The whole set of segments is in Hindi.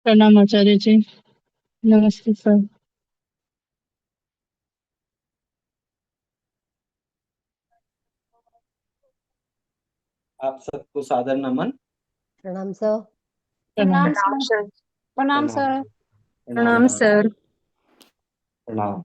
प्रणाम आचार्य जी। नमस्ते सर। आप सबको सादर नमन। प्रणाम सर। प्रणाम। प्रणाम सर। प्रणाम प्रणाम सर। प्रणाम प्रणाम सर। प्रणाम।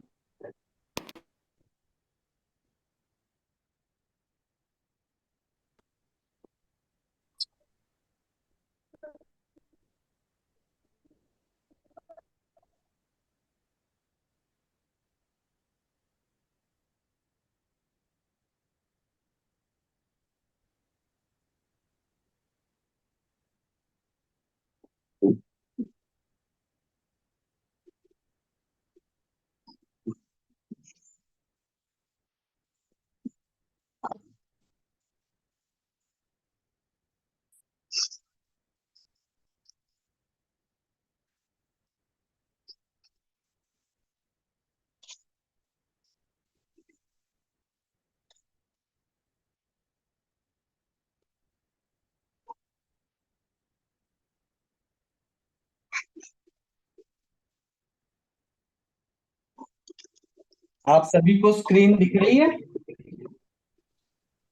आप सभी को स्क्रीन दिख रही है?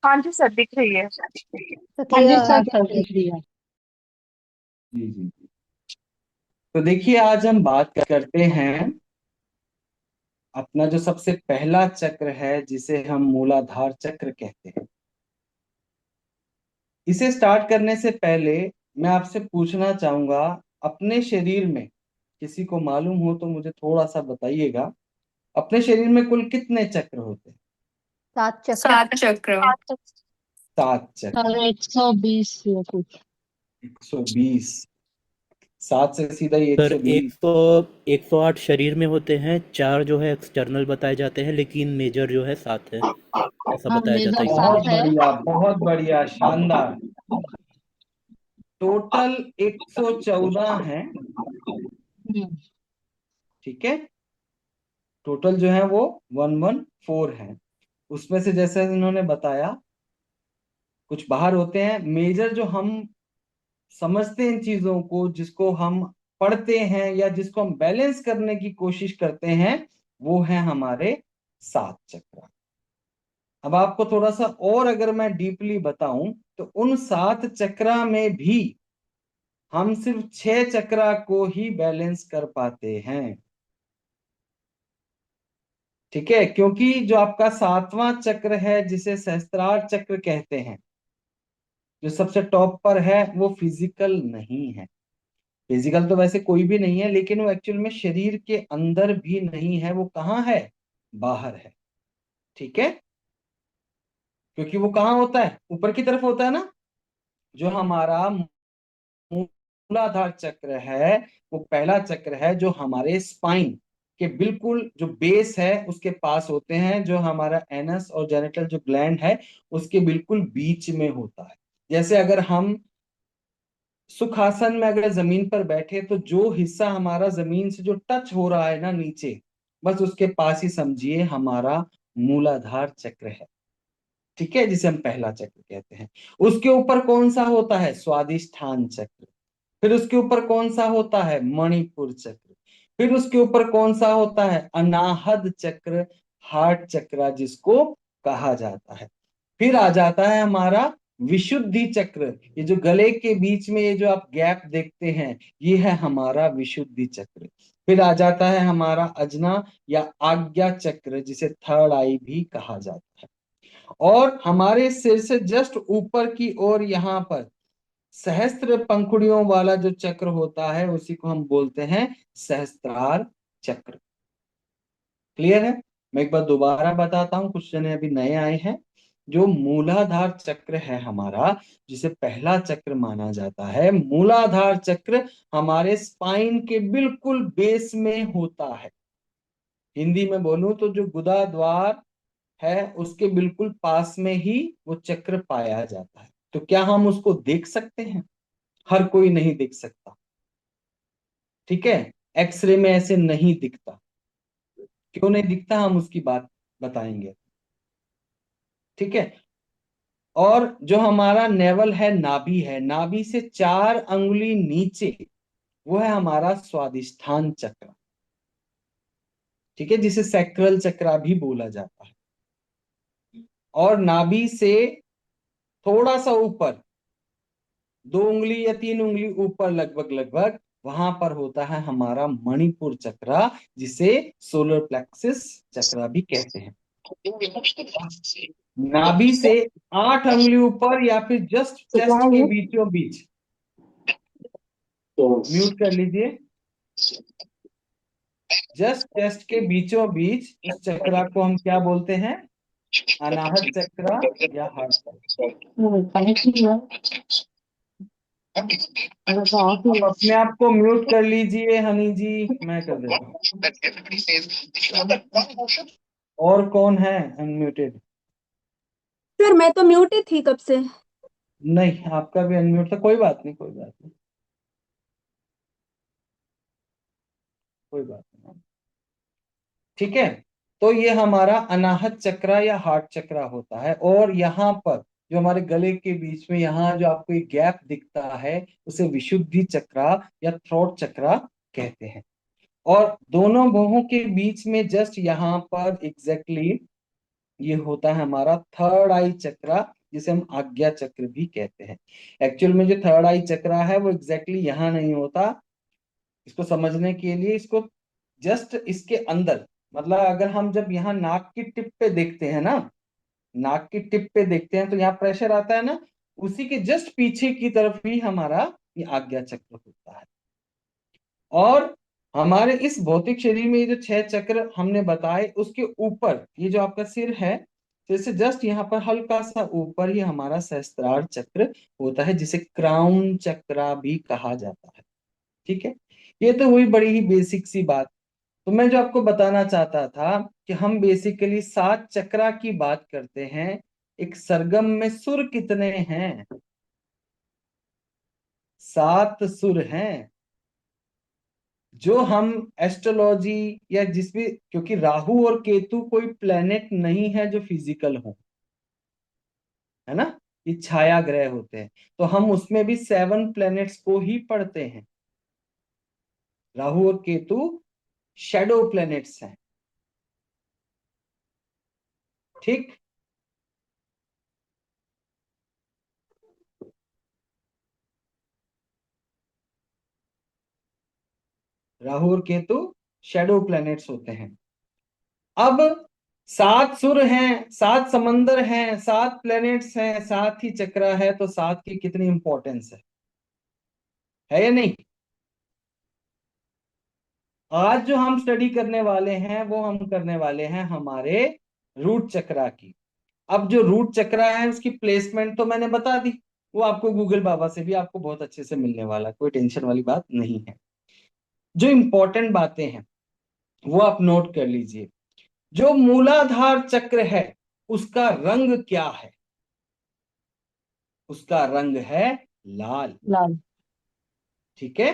हाँ जी सर, दिख रही है। सर हाँ जी क्लियर। सर, कर दिख रही है। जी जी। तो देखिए, आज हम बात करते हैं अपना जो सबसे पहला चक्र है, जिसे हम मूलाधार चक्र कहते हैं। इसे स्टार्ट करने से पहले मैं आपसे पूछना चाहूंगा, अपने शरीर में किसी को मालूम हो तो मुझे थोड़ा सा बताइएगा, अपने शरीर में कुल कितने चक्र होते हैं? 7 चक्र। 7 चक्र। 7 चक्र। सर 120 या कुछ। 120। 7 से सीधा ही सर 120। 108 शरीर में होते हैं, 4 जो है एक्सटर्नल बताए जाते हैं, लेकिन मेजर जो है 7 है, ऐसा हाँ, बताया जाता मेजर है बहुत यूजुअली। 7 है। बढ़िया, बहुत बढ़िया, शानदार। टोटल 114 है। हम्म। ठीक है, टोटल जो है वो 114 है। उसमें से जैसे इन्होंने बताया, कुछ बाहर होते हैं मेजर, जो हम समझते हैं इन चीजों को, जिसको हम पढ़ते हैं या जिसको हम बैलेंस करने की कोशिश करते हैं, वो है हमारे 7 चक्र। अब आपको थोड़ा सा और अगर मैं डीपली बताऊं, तो उन 7 चक्रा में भी हम सिर्फ 6 चक्रा को ही बैलेंस कर पाते हैं। ठीक है, क्योंकि जो आपका 7वां चक्र है, जिसे सहस्त्रार चक्र कहते हैं, जो सबसे टॉप पर है, वो फिजिकल नहीं है। फिजिकल तो वैसे कोई भी नहीं है, लेकिन वो एक्चुअल में शरीर के अंदर भी नहीं है। वो कहाँ है? बाहर है। ठीक है, क्योंकि वो कहाँ होता है? ऊपर की तरफ होता है ना। जो हमारा मूलाधार चक्र है, वो पहला चक्र है जो हमारे स्पाइन के बिल्कुल जो बेस है उसके पास होते हैं, जो हमारा एनस और जेनिटल जो ग्लैंड है उसके बिल्कुल बीच में होता है। जैसे अगर हम सुखासन में अगर जमीन पर बैठे, तो जो हिस्सा हमारा जमीन से जो टच हो रहा है ना नीचे, बस उसके पास ही समझिए हमारा मूलाधार चक्र है। ठीक है, जिसे हम पहला चक्र कहते हैं। उसके ऊपर कौन सा होता है? स्वादिष्ठान चक्र। फिर उसके ऊपर कौन सा होता है? मणिपुर चक्र। फिर उसके ऊपर कौन सा होता है? अनाहद चक्र, हार्ट चक्र जिसको कहा जाता है। फिर आ जाता है हमारा विशुद्धि चक्र। ये जो गले के बीच में ये जो आप गैप देखते हैं, ये है हमारा विशुद्धि चक्र। फिर आ जाता है हमारा अजना या आज्ञा चक्र, जिसे थर्ड आई भी कहा जाता है। और हमारे सिर से जस्ट ऊपर की ओर यहाँ पर सहस्त्र पंखुड़ियों वाला जो चक्र होता है, उसी को हम बोलते हैं सहस्त्रार चक्र। क्लियर है? मैं एक बार दोबारा बताता हूं, कुछ जने अभी नए आए हैं। जो मूलाधार चक्र है हमारा, जिसे पहला चक्र माना जाता है, मूलाधार चक्र हमारे स्पाइन के बिल्कुल बेस में होता है। हिंदी में बोलूं तो जो गुदा द्वार है, उसके बिल्कुल पास में ही वो चक्र पाया जाता है। तो क्या हम उसको देख सकते हैं? हर कोई नहीं देख सकता। ठीक है, एक्सरे में ऐसे नहीं दिखता। क्यों नहीं दिखता, हम उसकी बात बताएंगे। ठीक है, और जो हमारा नेवल है, नाभि है, नाभि से 4 अंगुली नीचे वो है हमारा स्वादिष्ठान चक्र, ठीक है, जिसे सैक्रल चक्र भी बोला जाता है। और नाभि से थोड़ा सा ऊपर 2 उंगली या 3 उंगली ऊपर लगभग लगभग वहां पर होता है हमारा मणिपुर चक्र, जिसे सोलर प्लेक्सिस चक्र भी कहते हैं। नाभि से 8 उंगली ऊपर या फिर जस्ट चेस्ट के बीचों बीच, म्यूट कर लीजिए, जस्ट चेस्ट के बीचों बीच उस चक्र को हम क्या बोलते हैं? अनाहत चक्र या हार्ट चक्र। अपने आप को म्यूट कर लीजिए हनी जी, मैं कर देता हूँ। और कौन है अनम्यूटेड? सर मैं तो म्यूट ही थी कब से। नहीं, आपका भी अनम्यूट था, कोई बात नहीं, कोई बात नहीं, कोई बात नहीं, ठीक है। तो ये हमारा अनाहत चक्र या हार्ट चक्र होता है। और यहाँ पर जो हमारे गले के बीच में यहाँ जो आपको एक गैप दिखता है, उसे विशुद्धि चक्र या थ्रोट चक्र कहते हैं। और दोनों भौहों के बीच में जस्ट यहाँ पर एग्जैक्टली ये होता है हमारा थर्ड आई चक्र, जिसे हम आज्ञा चक्र भी कहते हैं। एक्चुअल में जो थर्ड आई चक्र है वो एग्जैक्टली यहाँ नहीं होता। इसको समझने के लिए इसको जस्ट इसके अंदर, मतलब अगर हम जब यहाँ नाक की टिप पे देखते हैं ना, नाक की टिप पे देखते हैं तो यहाँ प्रेशर आता है ना, उसी के जस्ट पीछे की तरफ ही हमारा ये आज्ञा चक्र होता है। और हमारे इस भौतिक शरीर में ये जो 6 चक्र हमने बताए, उसके ऊपर ये जो आपका सिर है, जैसे जस्ट यहाँ पर हल्का सा ऊपर ही हमारा सहस्त्रार चक्र होता है, जिसे क्राउन चक्र भी कहा जाता है, ठीक है। ये तो हुई बड़ी ही बेसिक सी बात। तो मैं जो आपको बताना चाहता था कि हम बेसिकली 7 चक्रा की बात करते हैं। एक सरगम में सुर कितने हैं? 7 सुर हैं, जो हम एस्ट्रोलॉजी या जिस भी, क्योंकि राहु और केतु कोई प्लेनेट नहीं है जो फिजिकल हो, है ना, ये छाया ग्रह होते हैं, तो हम उसमें भी 7 प्लैनेट्स को ही पढ़ते हैं। राहु और केतु शैडो प्लैनेट्स हैं, ठीक। राहु और केतु शैडो प्लैनेट्स होते हैं। अब 7 सुर हैं, 7 समंदर हैं, 7 प्लैनेट्स हैं, 7 ही चक्र है, तो 7 की कितनी इंपॉर्टेंस है या नहीं? आज जो हम स्टडी करने वाले हैं वो हम करने वाले हैं हमारे रूट चक्रा की। अब जो रूट चक्रा है उसकी प्लेसमेंट तो मैंने बता दी, वो आपको गूगल बाबा से भी आपको बहुत अच्छे से मिलने वाला, कोई टेंशन वाली बात नहीं है। जो इंपॉर्टेंट बातें हैं वो आप नोट कर लीजिए। जो मूलाधार चक्र है उसका रंग क्या है? उसका रंग है लाल, लाल। ठीक है।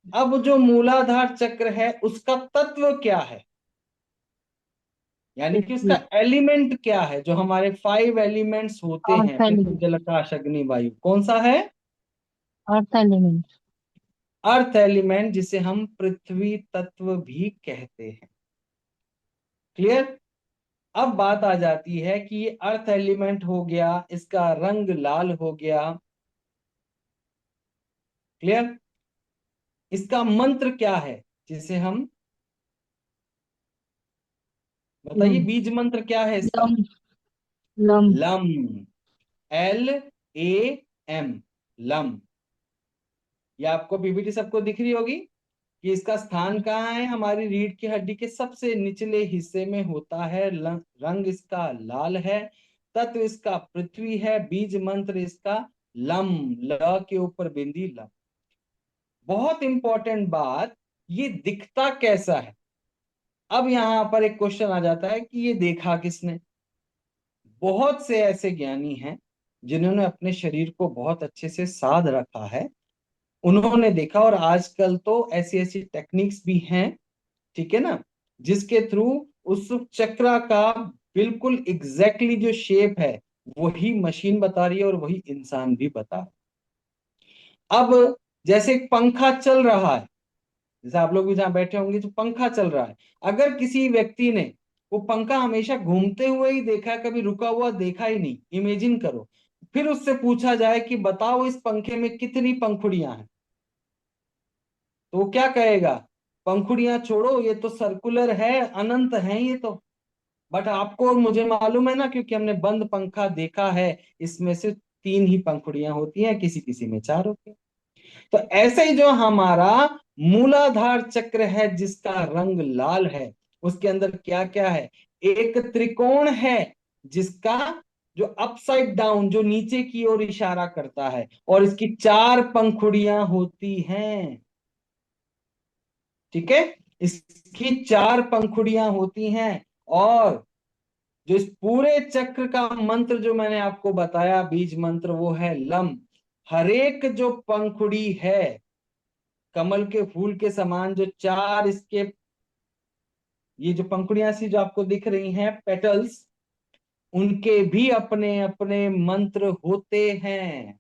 अब जो मूलाधार चक्र है उसका तत्व क्या है, यानी कि उसका एलिमेंट क्या है? जो हमारे 5 एलिमेंट्स होते हैं, अर्थ पृथ्वी एलिमेंट। जल आकाश अग्नि वायु, कौन सा है? Earth element. अर्थ एलिमेंट, जिसे हम पृथ्वी तत्व भी कहते हैं। क्लियर? अब बात आ जाती है कि ये अर्थ एलिमेंट हो गया, इसका रंग लाल हो गया, क्लियर। इसका मंत्र क्या है जिसे हम, बताइए, बीज मंत्र क्या है इसका? Lump. Lump. Lump, LAM, lump. ये आपको पीपीटी सबको दिख रही होगी कि इसका स्थान कहाँ है? हमारी रीढ़ की हड्डी के सबसे निचले हिस्से में होता है। रंग इसका लाल है, तत्व इसका पृथ्वी है, बीज मंत्र इसका लम, ल के ऊपर बिंदी लम। बहुत इंपॉर्टेंट बात, ये दिखता कैसा है? अब यहां पर एक क्वेश्चन आ जाता है कि ये देखा किसने? बहुत से ऐसे ज्ञानी हैं जिन्होंने अपने शरीर को बहुत अच्छे से साध रखा है, उन्होंने देखा। और आजकल तो ऐसी ऐसी टेक्निक्स भी हैं, ठीक है ना, जिसके थ्रू उस चक्र का बिल्कुल एग्जैक्टली जो शेप है वही मशीन बता रही है और वही इंसान भी बता रहा है। अब जैसे एक पंखा चल रहा है, जैसे आप लोग भी जहां बैठे होंगे, जो पंखा चल रहा है, अगर किसी व्यक्ति ने वो पंखा हमेशा घूमते हुए ही देखा है, कभी रुका हुआ देखा ही नहीं, इमेजिन करो, फिर उससे पूछा जाए कि बताओ इस पंखे में कितनी पंखुड़ियां हैं, तो वो क्या कहेगा? पंखुड़ियां छोड़ो, ये तो सर्कुलर है, अनंत है ये तो। बट आपको और मुझे मालूम है ना, क्योंकि हमने बंद पंखा देखा है, इसमें से 3 ही पंखुड़ियां होती हैं, किसी किसी में 4 होती हैं। तो ऐसे ही जो हमारा मूलाधार चक्र है जिसका रंग लाल है, उसके अंदर क्या क्या है? एक त्रिकोण है जिसका जो अपसाइड डाउन, जो नीचे की ओर इशारा करता है, और इसकी 4 पंखुड़ियां होती हैं। ठीक है, इसकी 4 पंखुड़ियां होती हैं। और जो इस पूरे चक्र का मंत्र जो मैंने आपको बताया, बीज मंत्र, वो है लम। हरेक जो पंखुड़ी है, कमल के फूल के समान जो 4 इसके, ये जो पंखुड़ियां सी जो आपको दिख रही हैं, पेटल्स, उनके भी अपने अपने मंत्र होते हैं।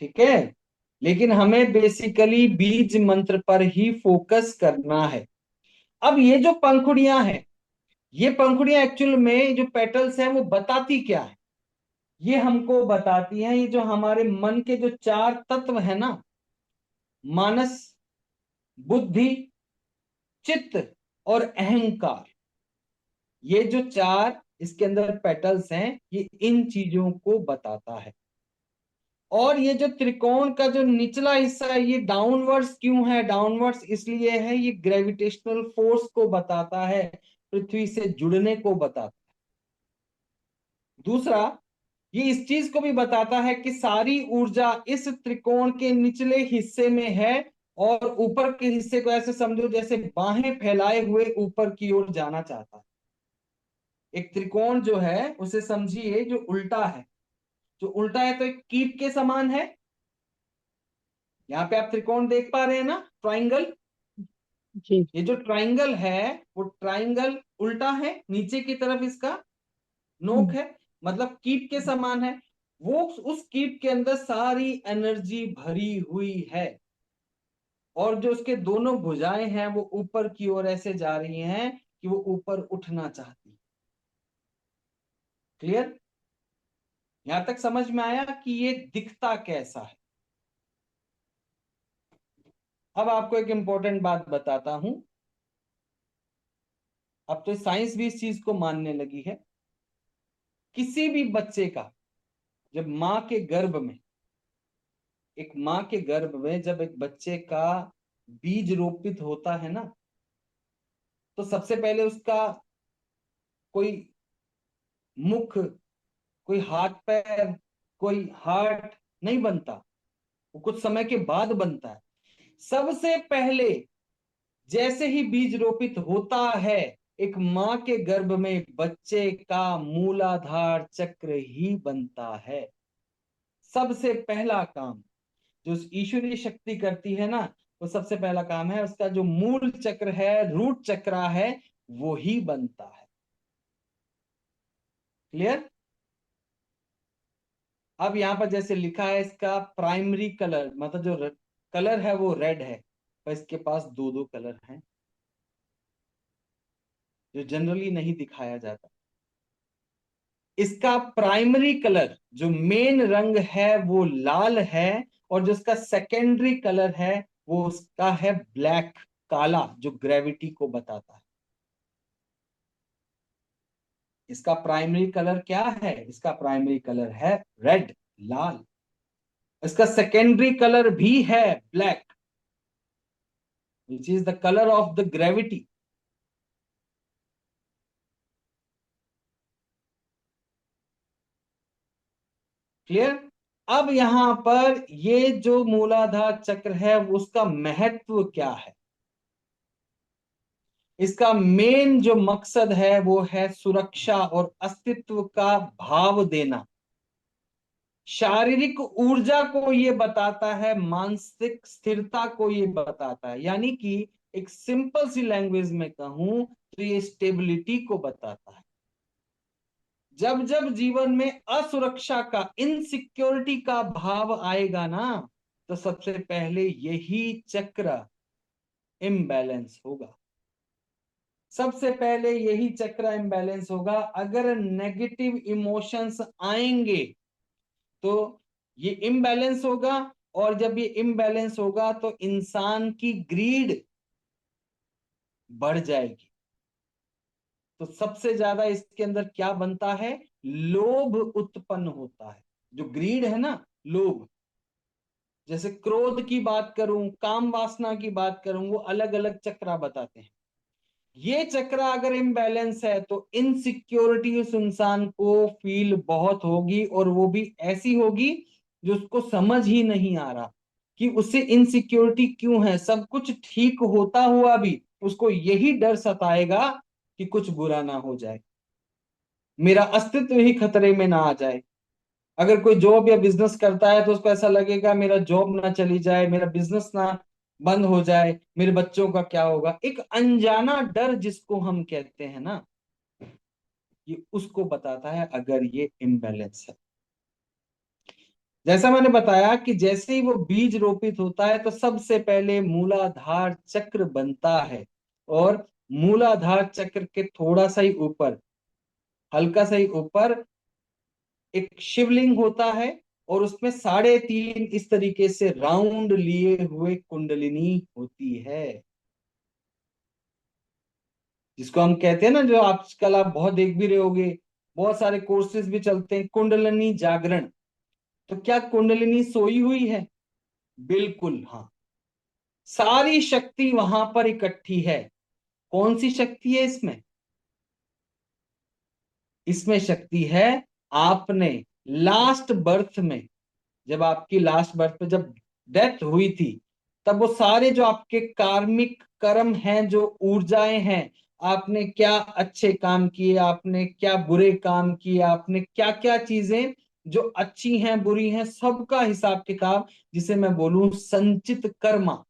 ठीक है, लेकिन हमें बेसिकली बीज मंत्र पर ही फोकस करना है। अब ये जो पंखुड़ियां हैं, ये पंखुड़ियां एक्चुअल में जो पेटल्स हैं वो बताती क्या है? ये हमको बताती हैं, ये जो हमारे मन के जो 4 तत्व है ना, मानस, बुद्धि, चित्त और अहंकार, ये जो 4 इसके अंदर पेटल्स हैं, ये इन चीजों को बताता है। और ये जो त्रिकोण का जो निचला हिस्सा है, ये डाउनवर्ड्स क्यों है? डाउनवर्ड्स इसलिए है, ये ग्रेविटेशनल फोर्स को बताता है, पृथ्वी से जुड़ने को बताता है। दूसरा, ये इस चीज को भी बताता है कि सारी ऊर्जा इस त्रिकोण के निचले हिस्से में है, और ऊपर के हिस्से को ऐसे समझो जैसे बाहें फैलाए हुए ऊपर की ओर जाना चाहता है। एक त्रिकोण जो है उसे समझिए जो उल्टा है, जो उल्टा है तो एक कीप के समान है। यहाँ पे आप त्रिकोण देख पा रहे हैं ना, ट्राइंगल। जी। ये जो ट्राइंगल है, वो ट्राइंगल उल्टा है, नीचे की तरफ इसका नोक है, मतलब कीप के समान है। वो उस कीप के अंदर सारी एनर्जी भरी हुई है, और जो उसके दोनों भुजाएं हैं वो ऊपर की ओर ऐसे जा रही हैं कि वो ऊपर उठना चाहती। क्लियर? यहां तक समझ में आया कि ये दिखता कैसा है? अब आपको एक इंपॉर्टेंट बात बताता हूं। अब तो साइंस भी इस चीज को मानने लगी है। किसी भी बच्चे का जब मां के गर्भ में, एक मां के गर्भ में जब एक बच्चे का बीज रोपित होता है ना, तो सबसे पहले उसका कोई मुख, कोई हाथ पैर, कोई हार्ट नहीं बनता, वो कुछ समय के बाद बनता है। सबसे पहले जैसे ही बीज रोपित होता है, एक मां के गर्भ में बच्चे का मूलाधार चक्र ही बनता है। सबसे पहला काम जो ईश्वरीय शक्ति करती है ना, वो सबसे पहला काम है, उसका जो मूल चक्र है, रूट चक्र है, वो ही बनता है। क्लियर? अब यहां पर जैसे लिखा है, इसका प्राइमरी कलर, मतलब जो कलर है वो रेड है, पर इसके पास 2 कलर हैं जो जनरली नहीं दिखाया जाता। इसका प्राइमरी कलर, जो मेन रंग है, वो लाल है, और जो इसका सेकेंडरी कलर है वो उसका है ब्लैक, काला, जो ग्रेविटी को बताता है। इसका प्राइमरी कलर क्या है? इसका प्राइमरी कलर है रेड, लाल। इसका सेकेंडरी कलर भी है black, which is the colour of the gravity. Clear? अब यहां पर ये जो मूलाधार चक्र है उसका महत्व क्या है? इसका मेन जो मकसद है वो है सुरक्षा और अस्तित्व का भाव देना। शारीरिक ऊर्जा को ये बताता है, मानसिक स्थिरता को ये बताता है, यानी कि एक सिंपल सी लैंग्वेज में कहूं तो ये स्टेबिलिटी को बताता है। जब जब जीवन में असुरक्षा का, इनसिक्योरिटी का भाव आएगा ना, तो सबसे पहले यही चक्र इम्बैलेंस होगा। सबसे पहले यही चक्र इम्बैलेंस होगा। अगर नेगेटिव इमोशंस आएंगे तो ये इम्बैलेंस होगा, और जब ये इम्बैलेंस होगा तो इंसान की ग्रीड बढ़ जाएगी। तो सबसे ज्यादा इसके अंदर क्या बनता है? लोभ उत्पन्न होता है। जो ग्रीड है ना, लोभ, जैसे क्रोध की बात करूं, काम वासना की बात करूं, वो अलग अलग चक्र बताते हैं। ये चक्र अगर इम्बैलेंस है तो इनसिक्योरिटी उस इंसान को फील बहुत होगी, और वो भी ऐसी होगी जो उसको समझ ही नहीं आ रहा कि उससे इनसिक्योरिटी क्यों है। सब कुछ ठीक होता हुआ भी उसको यही डर सताएगा कि कुछ बुरा ना हो जाए, मेरा अस्तित्व ही खतरे में ना आ जाए। अगर कोई जॉब या बिजनेस करता है तो उसको ऐसा लगेगा मेरा जॉब ना चली जाए, मेरा बिजनेस ना बंद हो जाए, मेरे बच्चों का क्या होगा। एक अनजाना डर जिसको हम कहते हैं ना, ये उसको बताता है अगर ये इम्बैलेंस है। जैसा मैंने बताया कि जैसे ही वो बीज रोपित होता है तो सबसे पहले मूलाधार चक्र बनता है, और मूलाधार चक्र के थोड़ा सा ही ऊपर, हल्का सा ही ऊपर एक शिवलिंग होता है, और उसमें 3.5 इस तरीके से राउंड लिए हुए कुंडलिनी होती है, जिसको हम कहते हैं ना, जो आजकल आप बहुत देख भी रहे होगे, बहुत सारे कोर्सेज भी चलते हैं, कुंडलिनी जागरण। तो क्या कुंडलिनी सोई हुई है? बिल्कुल हाँ, सारी शक्ति वहां पर इकट्ठी है। कौन सी शक्ति है इसमें? इसमें शक्ति है, आपने लास्ट बर्थ में, जब आपकी लास्ट बर्थ पे जब डेथ हुई थी, तब वो सारे जो आपके कार्मिक कर्म हैं, जो ऊर्जाएं हैं, आपने क्या अच्छे काम किए, आपने क्या बुरे काम किए, आपने क्या क्या चीजें जो अच्छी हैं बुरी हैं, सबका हिसाब किताब, जिसे मैं बोलूं संचित कर्मा,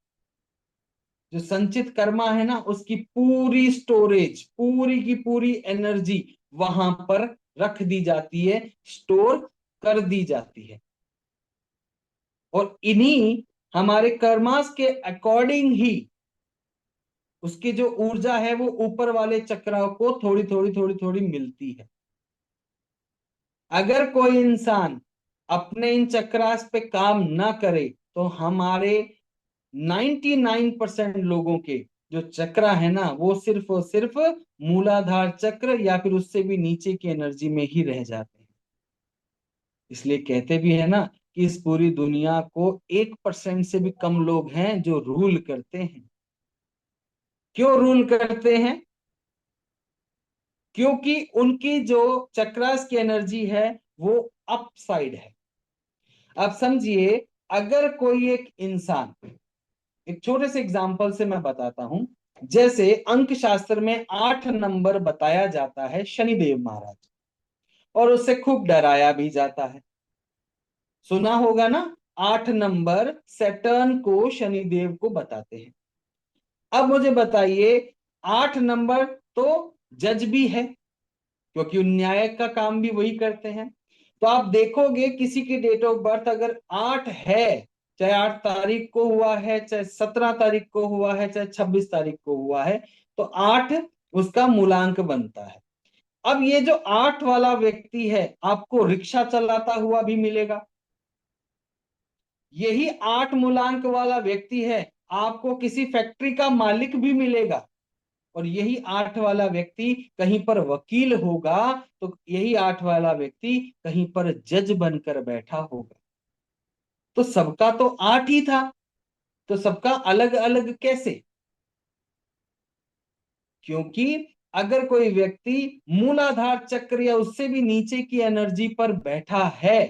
जो संचित कर्मा है ना, उसकी पूरी स्टोरेज, पूरी की पूरी एनर्जी वहां पर रख दी जाती है, स्टोर कर दी जाती है। और इन्हीं हमारे कर्मास के अकॉर्डिंग ही उसकी जो ऊर्जा है वो ऊपर वाले चक्रों को थोड़ी थोड़ी थोड़ी थोड़ी मिलती है। अगर कोई इंसान अपने इन चक्रास पे काम ना करे तो हमारे 99% लोगों के जो चक्र है ना, वो सिर्फ और सिर्फ मूलाधार चक्र या फिर उससे भी नीचे की एनर्जी में ही रह जाते हैं। इसलिए कहते भी है ना कि इस पूरी दुनिया को 1% से भी कम लोग हैं जो रूल करते हैं। क्यों रूल करते हैं? क्योंकि उनकी जो चक्रास की एनर्जी है वो अप साइड है। अब समझिए, अगर कोई एक इंसान, एक छोटे से एग्जांपल से मैं बताता हूं, जैसे अंक शास्त्र में 8 नंबर बताया जाता है शनिदेव महाराज, और उससे खूब डराया भी जाता है। सुना होगा ना, 8 नंबर सैटर्न को शनिदेव को बताते हैं। अब मुझे बताइए, 8 नंबर तो जज भी है, क्योंकि न्याय का काम भी वही करते हैं। तो आप देखोगे किसी की डेट ऑफ बर्थ अगर 8 है, चाहे 8 तारीख को हुआ है, चाहे 17 तारीख को हुआ है, चाहे 26 तारीख को हुआ है, तो 8 उसका मूलांक बनता है। अब ये जो 8 वाला व्यक्ति है आपको रिक्शा चलाता हुआ भी मिलेगा, यही 8 मूलांक वाला व्यक्ति है आपको किसी फैक्ट्री का मालिक भी मिलेगा, और यही 8 वाला व्यक्ति कहीं पर वकील होगा, तो यही 8 वाला व्यक्ति कहीं पर जज बनकर बैठा होगा। तो सबका तो 8 ही था, तो सबका अलग अलग कैसे? क्योंकि अगर कोई व्यक्ति मूलाधार चक्र या उससे भी नीचे की एनर्जी पर बैठा है,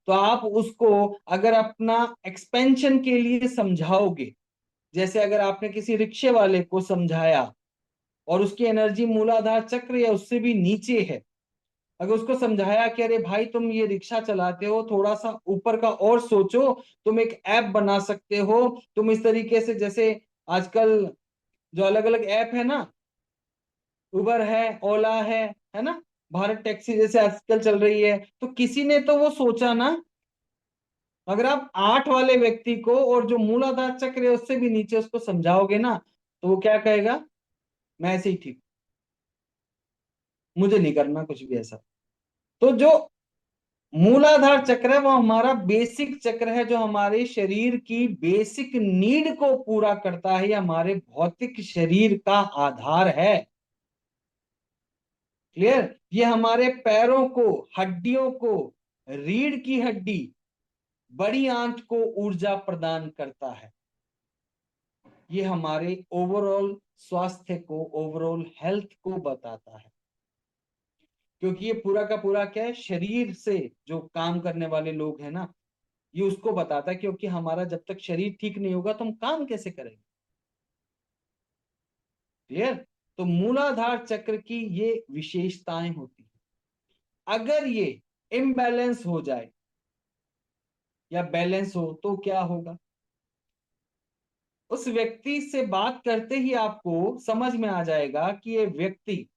तो आप उसको अगर अपना एक्सपेंशन के लिए समझाओगे, जैसे अगर आपने किसी रिक्शे वाले को समझाया और उसकी एनर्जी मूलाधार चक्र या उससे भी नीचे है, अगर उसको समझाया कि अरे भाई तुम ये रिक्शा चलाते हो, थोड़ा सा ऊपर का और सोचो, तुम एक ऐप बना सकते हो, तुम इस तरीके से, जैसे आजकल जो अलग अलग ऐप है ना, उबर है, ओला है ना, भारत टैक्सी जैसे आजकल चल रही है, तो किसी ने तो वो सोचा ना अगर आप 8 वाले व्यक्ति को और जो मूलाधार चक्र है उससे भी नीचे उसको समझाओगे ना, तो वो क्या कहेगा, मैं ऐसे ही ठीक, मुझे नहीं करना कुछ भी ऐसा। तो जो मूलाधार चक्र है वो हमारा बेसिक चक्र है, जो हमारे शरीर की बेसिक नीड को पूरा करता है, ये हमारे भौतिक शरीर का आधार है। क्लियर? ये हमारे पैरों को, हड्डियों को, रीढ़ की हड्डी, बड़ी आंत को ऊर्जा प्रदान करता है। ये हमारे ओवरऑल स्वास्थ्य को, ओवरऑल हेल्थ को बताता है, क्योंकि ये पूरा का पूरा क्या है, शरीर से जो काम करने वाले लोग हैं ना, ये उसको बताता है, क्योंकि हमारा जब तक शरीर ठीक नहीं होगा तो हम काम कैसे करेंगे। क्लियर? तो मूलाधार चक्र की ये विशेषताएं होती है। अगर ये इम्बैलेंस हो जाए या बैलेंस हो तो क्या होगा, उस व्यक्ति से बात करते ही आपको समझ में आ जाएगा कि ये व्यक्ति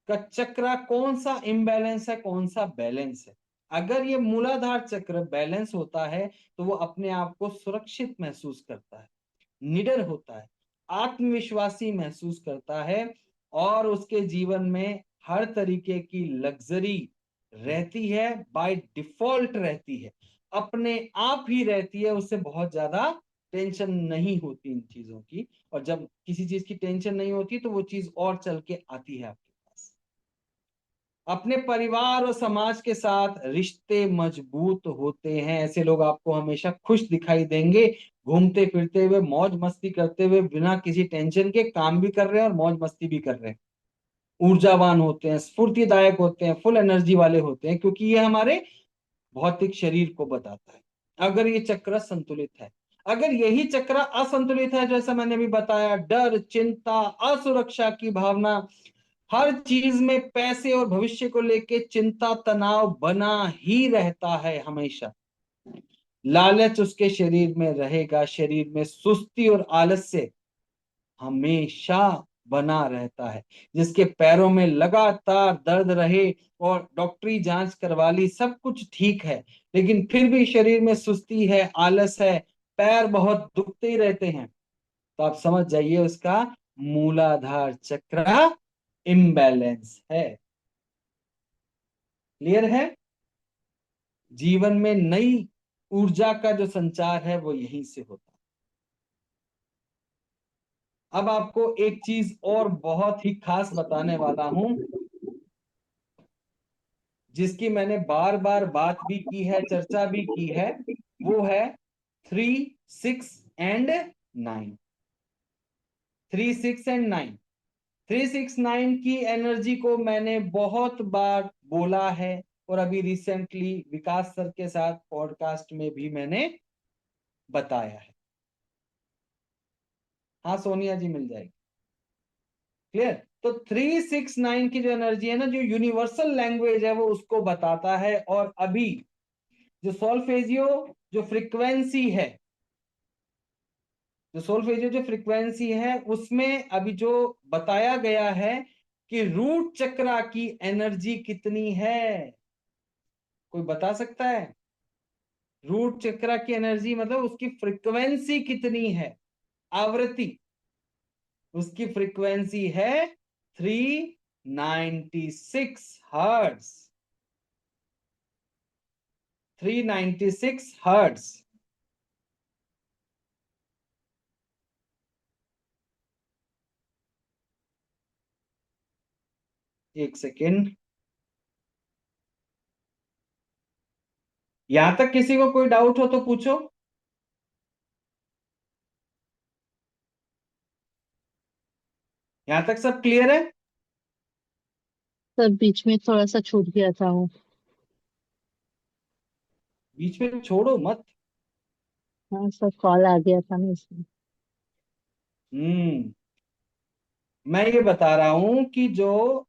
का चक्र कौन सा इम्बैलेंस है, कौन सा बैलेंस है। अगर ये मूलाधार चक्र बैलेंस होता है तो वो अपने आप को सुरक्षित महसूस करता है, निडर होता है, आत्मविश्वासी महसूस करता है, और उसके जीवन में हर तरीके की लग्जरी रहती है, बाय डिफॉल्ट रहती है, अपने आप ही रहती है, उससे बहुत ज्यादा टेंशन नहीं होती इन चीजों की। और जब किसी चीज की टेंशन नहीं होती तो वो चीज और चल के आती है आपके पास। अपने परिवार और समाज के साथ रिश्ते मजबूत होते हैं। ऐसे लोग आपको हमेशा खुश दिखाई देंगे, घूमते फिरते हुए, मौज मस्ती करते हुए, बिना किसी टेंशन के काम भी कर रहे हैं और मौज मस्ती भी कर रहे हैं। ऊर्जावान होते हैं, स्फूर्तिदायक होते हैं, फुल एनर्जी वाले होते हैं, क्योंकि ये हमारे भौतिक शरीर को बताता है। अगर ये चक्र संतुलित है, अगर यही चक्र असंतुलित है, जैसा मैंने भी बताया, डर, चिंता, असुरक्षा की भावना, हर चीज में पैसे और भविष्य को लेके चिंता, तनाव बना ही रहता है हमेशा, लालच उसके शरीर में रहेगा, शरीर में सुस्ती और आलस्य हमेशा बना रहता है, जिसके पैरों में लगातार दर्द रहे और डॉक्टरी जांच करवा ली, सब कुछ ठीक है, लेकिन फिर भी शरीर में सुस्ती है, आलस है, पैर बहुत दुखते ही रहते हैं, तो आप समझ जाइए उसका मूलाधार चक्र इम्बैलेंस है। क्लियर है? जीवन में नई ऊर्जा का जो संचार है वो यहीं से होता है। अब आपको एक चीज और बहुत ही खास बताने वाला हूं, जिसकी मैंने बार बार बात भी की है, चर्चा भी की है, वो है 3, 6 एंड 9। 3, 6 एंड 9। 3, 6, 9 की एनर्जी को मैंने बहुत बार बोला है, और अभी रिसेंटली विकास सर के साथ पॉडकास्ट में भी मैंने बताया है। हाँ सोनिया जी मिल जाएगी। क्लियर? तो 3, 6, 9 की जो एनर्जी है ना, जो यूनिवर्सल लैंग्वेज है वो उसको बताता है। और अभी जो सोल्फेजियो जो फ्रीक्वेंसी है, जो सोल्फेजियो जो फ्रीक्वेंसी है, उसमें अभी जो बताया गया है कि रूट चक्रा की एनर्जी कितनी है, कोई बता सकता है? रूट चक्रा की एनर्जी मतलब उसकी फ्रीक्वेंसी कितनी है, आवृत्ति, उसकी फ्रीक्वेंसी है 396 हर्ट्ज। 396 हर्ट्ज। एक सेकेंड, यहां तक किसी को कोई डाउट हो तो पूछो। यहां तक सब क्लियर है? सर बीच में थोड़ा सा छूट गया था वो। बीच में छोड़ो मत। हाँ सर, कॉल आ गया था ना इसमें। हम्म मैं ये बता रहा हूं कि जो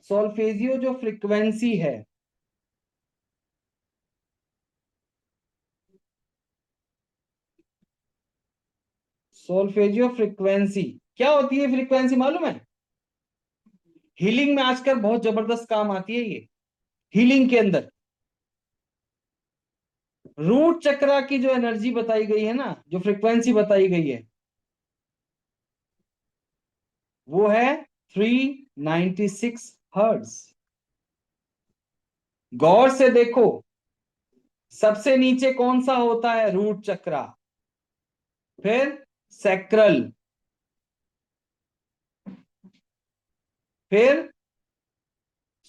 सोल्फेजियो जो फ्रीक्वेंसी है, सोल्फेजियो फ्रीक्वेंसी क्या होती है? फ्रीक्वेंसी मालूम है? हीलिंग में आजकल बहुत जबरदस्त काम आती है ये, हीलिंग के अंदर। रूट चक्रा की जो एनर्जी बताई गई है ना, जो फ्रीक्वेंसी बताई गई है, वो है 396 हर्ट्ज। गौर से देखो, सबसे नीचे कौन सा होता है? रूट चक्रा, फिर सैक्रल, फिर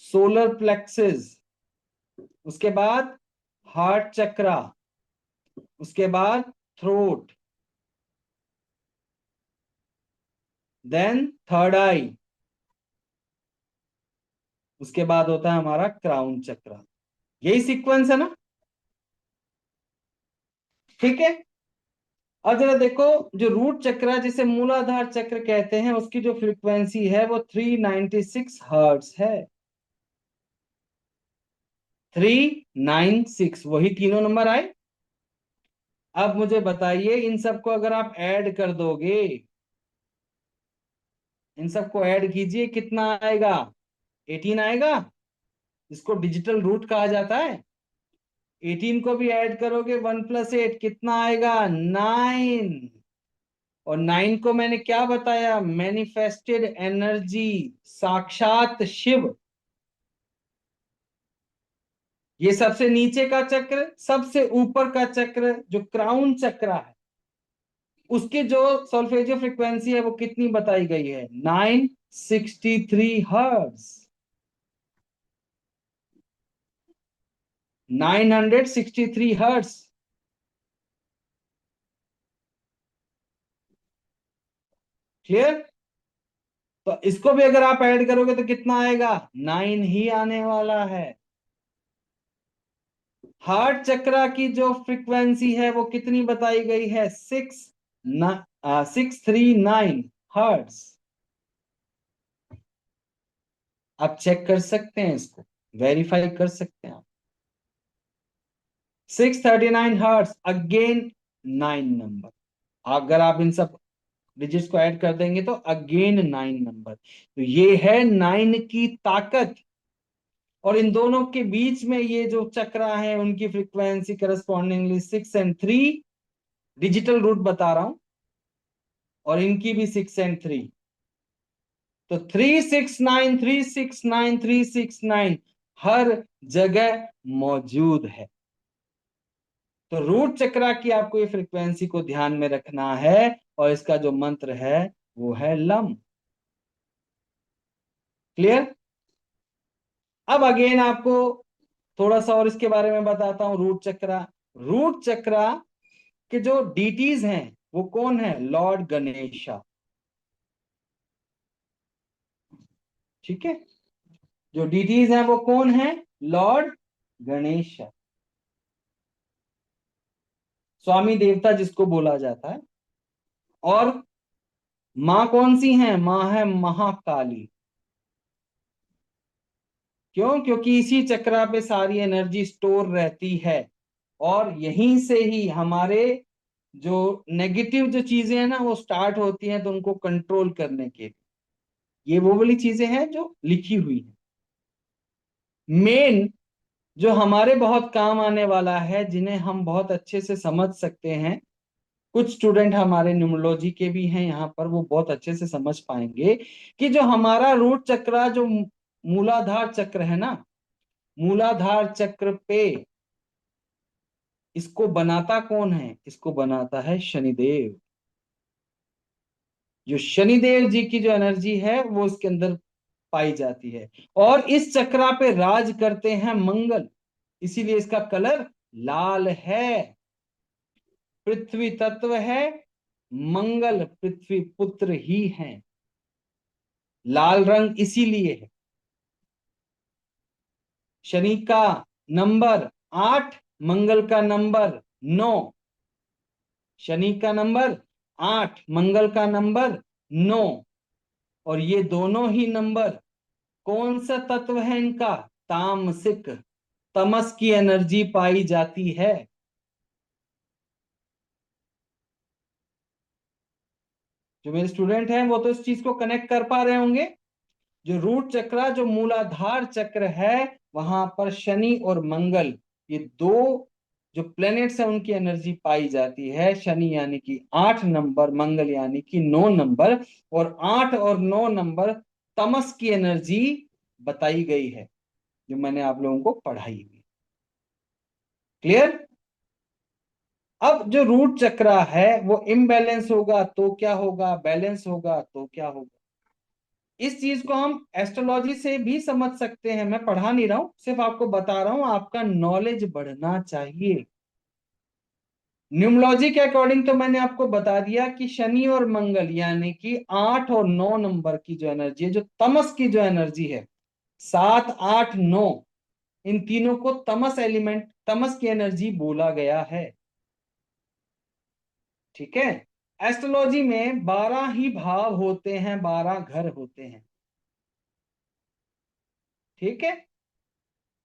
सोलर प्लेक्सिस, उसके बाद हार्ट चक्रा, उसके बाद थ्रोट, देन थर्ड आई, उसके बाद होता है हमारा क्राउन चक्रा। यही सीक्वेंस है ना? ठीक है। अब जरा देखो, जो रूट चक्र जिसे मूलाधार चक्र कहते हैं, उसकी जो फ्रीक्वेंसी है वो 396 हर्ट्ज है। 396, वही तीनों नंबर आए। अब मुझे बताइए, इन सबको अगर आप ऐड कर दोगे, इन सबको ऐड कीजिए, कितना आएगा? 18 आएगा। इसको डिजिटल रूट कहा जाता है। 18 को भी ऐड करोगे, 1 + 8 कितना आएगा? 9। और 9 को मैंने क्या बताया? मैनिफेस्टेड एनर्जी, साक्षात शिव। ये सबसे नीचे का चक्र, सबसे ऊपर का चक्र जो क्राउन चक्र है, उसकी जो सॉल्फेजियो फ्रीक्वेंसी है वो कितनी बताई गई है? 963 हर्ट्ज। 963 हर्ट्ज। क्लियर? तो इसको भी अगर आप ऐड करोगे तो कितना आएगा? 9 ही आने वाला है। हार्ट चक्र की जो फ्रीक्वेंसी है वो कितनी बताई गई है? 639 हर्ट्ज। आप चेक कर सकते हैं, इसको वेरीफाई कर सकते हैं आप। 639 हर्ट्ज, अगेन 9 नंबर। अगर आप इन सब डिजिट्स को ऐड कर देंगे तो अगेन 9 नंबर। तो ये है 9 की ताकत। और इन दोनों के बीच में ये जो चक्र है उनकी फ्रीक्वेंसी करस्पॉन्डिंगली 6 और 3, डिजिटल रूट बता रहा हूं, और इनकी भी 6 और 3। तो 369 369 369 हर जगह मौजूद है। तो रूट चक्र की आपको ये फ्रीक्वेंसी को ध्यान में रखना है, और इसका जो मंत्र है वो है लम। क्लियर? अब अगेन आपको थोड़ा सा और इसके बारे में बताता हूं। रूट चक्र, रूट चक्र के जो डीटीज हैं वो कौन है? लॉर्ड गणेशा। ठीक है, जो डीटीज हैं वो कौन है? लॉर्ड गणेशा, स्वामी देवता जिसको बोला जाता है। और मां कौन सी है? मां है महाकाली। क्यों? क्योंकि इसी चक्र पे सारी एनर्जी स्टोर रहती है, और यहीं से ही हमारे जो नेगेटिव जो चीजें हैं ना वो स्टार्ट होती हैं, तो उनको कंट्रोल करने के लिए ये वो वाली चीजें हैं जो लिखी हुई है। मेन जो हमारे बहुत काम आने वाला है, जिन्हें हम बहुत अच्छे से समझ सकते हैं, कुछ स्टूडेंट हमारे न्यूमरोलॉजी के भी हैं यहाँ पर, वो बहुत अच्छे से समझ पाएंगे कि जो हमारा रूट चक्र, जो मूलाधार चक्र है ना, मूलाधार चक्र पे इसको बनाता कौन है? इसको बनाता है शनिदेव। जो शनिदेव जी की जो एनर्जी है वो इसके अंदर पाई जाती है। और इस चक्रा पे राज करते हैं मंगल, इसीलिए इसका कलर लाल है। पृथ्वी तत्व है, मंगल पृथ्वी पुत्र ही है, लाल रंग इसीलिए है। शनि का नंबर 8, मंगल का नंबर 9। शनि का नंबर 8, मंगल का नंबर 9। और ये दोनों ही नंबर कौन सा तत्व है इनका? तामसिक, तमस की एनर्जी पाई जाती है। जो मेरे स्टूडेंट हैं वो तो इस चीज को कनेक्ट कर पा रहे होंगे। जो रूट चक्र, जो मूलाधार चक्र है, वहां पर शनि और मंगल, ये दो जो प्लैनेट्स है उनकी एनर्जी पाई जाती है। शनि यानी कि 8 नंबर, मंगल यानी कि 9 नंबर, और 8 और 9 नंबर तमस की एनर्जी बताई गई है, जो मैंने आप लोगों को पढ़ाई हुई। क्लियर? अब जो रूट चक्रा है वो इम्बैलेंस होगा तो क्या होगा, बैलेंस होगा तो क्या होगा। इस चीज को हम एस्ट्रोलॉजी से भी समझ सकते हैं। मैं पढ़ा नहीं रहा हूं, सिर्फ आपको बता रहा हूं, आपका नॉलेज बढ़ना चाहिए। न्यूमरोलॉजी के अकॉर्डिंग तो मैंने आपको बता दिया कि शनि और मंगल यानी कि 8 और 9 नंबर की जो एनर्जी है, जो तमस की जो एनर्जी है, 7, 8, 9, इन तीनों को तमस एलिमेंट, तमस की एनर्जी बोला गया है। ठीक है? एस्ट्रोलॉजी में 12 ही भाव होते हैं, 12 घर होते हैं। ठीक है?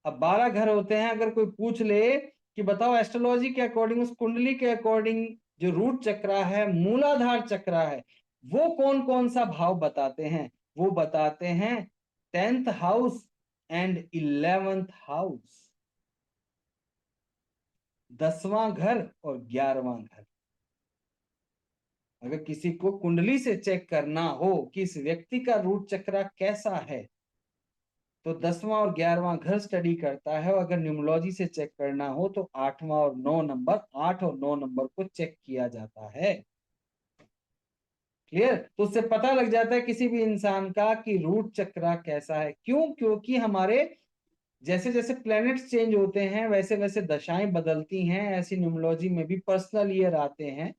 अब 12 घर होते हैं। अगर कोई पूछ ले कि बताओ एस्ट्रोलॉजी के अकॉर्डिंग, उस कुंडली के अकॉर्डिंग, जो रूट चक्रा है, मूलाधार चक्रा है, वो कौन कौन सा भाव बताते हैं? वो बताते हैं 10th house and 11th house, 10वां घर और 11वां घर। अगर किसी को कुंडली से चेक करना हो कि इस व्यक्ति का रूट चक्रा कैसा है, तो 10वां और 11वां घर स्टडी करता है। और अगर न्यूमरोलॉजी से चेक करना हो तो 8वां और 9 नंबर, 8 और 9 नंबर को चेक किया जाता है। क्लियर? तो उससे पता लग जाता है किसी भी इंसान का कि रूट चक्रा कैसा है। क्यों? क्योंकि हमारे जैसे जैसे प्लैनेट्स चेंज होते हैं वैसे वैसे दशाएं बदलती हैं। ऐसी न्यूमरोलॉजी में भी पर्सनल ईयर आते हैं।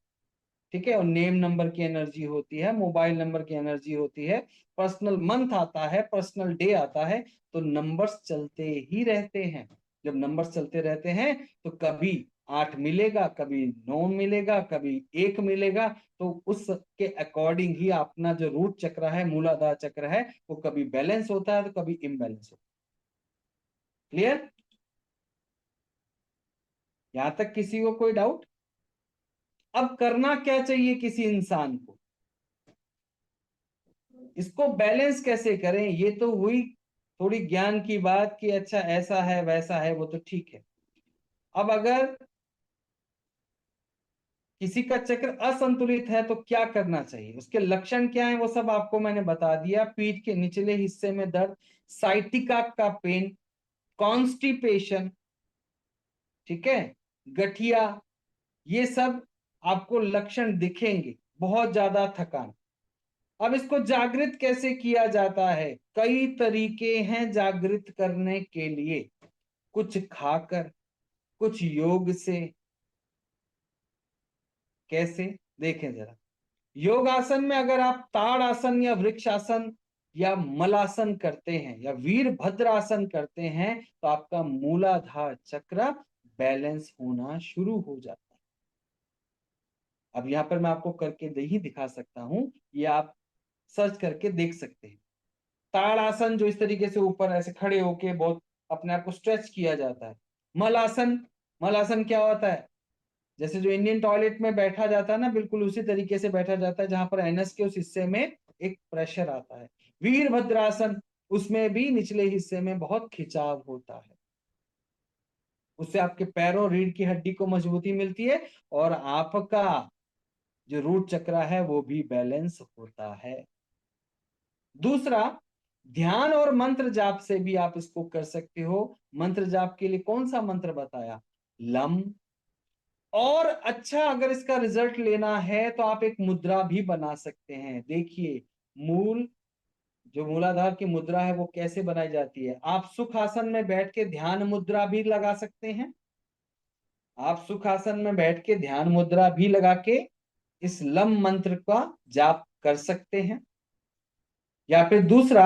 ठीक है? और नेम नंबर की एनर्जी होती है, मोबाइल नंबर की एनर्जी होती है, पर्सनल मंथ आता है, पर्सनल डे आता है। तो नंबर्स चलते ही रहते हैं। जब नंबर्स चलते रहते हैं तो कभी 8 मिलेगा, कभी 9 मिलेगा, कभी 1 मिलेगा। तो उसके अकॉर्डिंग ही अपना जो रूट चक्र है, मूलाधार चक्र है, वो कभी बैलेंस होता है तो कभी इम्बैलेंस होता है। क्लियर? यहां तक किसी को कोई डाउट? अब करना क्या चाहिए किसी इंसान को? इसको बैलेंस कैसे करें? ये तो हुई थोड़ी ज्ञान की बात कि अच्छा ऐसा है वैसा है, वो तो ठीक है। अब अगर किसी का चक्र असंतुलित है तो क्या करना चाहिए, उसके लक्षण क्या है, वो सब आपको मैंने बता दिया। पीठ के निचले हिस्से में दर्द, साइटिका का पेन, कॉन्स्टिपेशन, ठीक है, गठिया, ये सब आपको लक्षण दिखेंगे। बहुत ज्यादा थकान। अब इसको जागृत कैसे किया जाता है? कई तरीके हैं जागृत करने के लिए। कुछ खाकर, कुछ योग से। कैसे? देखें जरा। योगासन में अगर आप ताड़ आसन या वृक्षासन या मलासन करते हैं या वीरभद्रासन करते हैं तो आपका मूलाधार चक्र बैलेंस होना शुरू हो जाता है। अब यहां पर मैं आपको करके नहीं दिखा सकता हूं, ये आप सर्च करके देख सकते हैं। ताड़ासन, जो इस तरीके से ऊपर ऐसे खड़े होके बहुत अपने आप को स्ट्रेच किया जाता है। मलासन, मलासन क्या होता है? जैसे जो इंडियन टॉयलेट में बैठा जाता है ना, बिल्कुल उसी तरीके से बैठा जाता है, जहां पर एनस के उस हिस्से में एक प्रेशर आता है। वीरभद्रासन, उसमें भी निचले हिस्से में बहुत खिंचाव होता है। उससे आपके पैरों, रीढ़ की हड्डी को मजबूती मिलती है और आपका जो रूट चक्र है वो भी बैलेंस होता है। दूसरा, ध्यान और मंत्र जाप से भी आप इसको कर सकते हो। मंत्र जाप के लिए कौन सा मंत्र बताया? लम। और अच्छा, अगर इसका रिजल्ट लेना है तो आप एक मुद्रा भी बना सकते हैं। देखिए, मूल जो मूलाधार की मुद्रा है वो कैसे बनाई जाती है। आप सुख आसन में बैठ के ध्यान मुद्रा भी लगा सकते हैं। आप सुख आसन में बैठ के ध्यान मुद्रा भी लगा के इस लम मंत्र का जाप कर सकते हैं। या फिर दूसरा,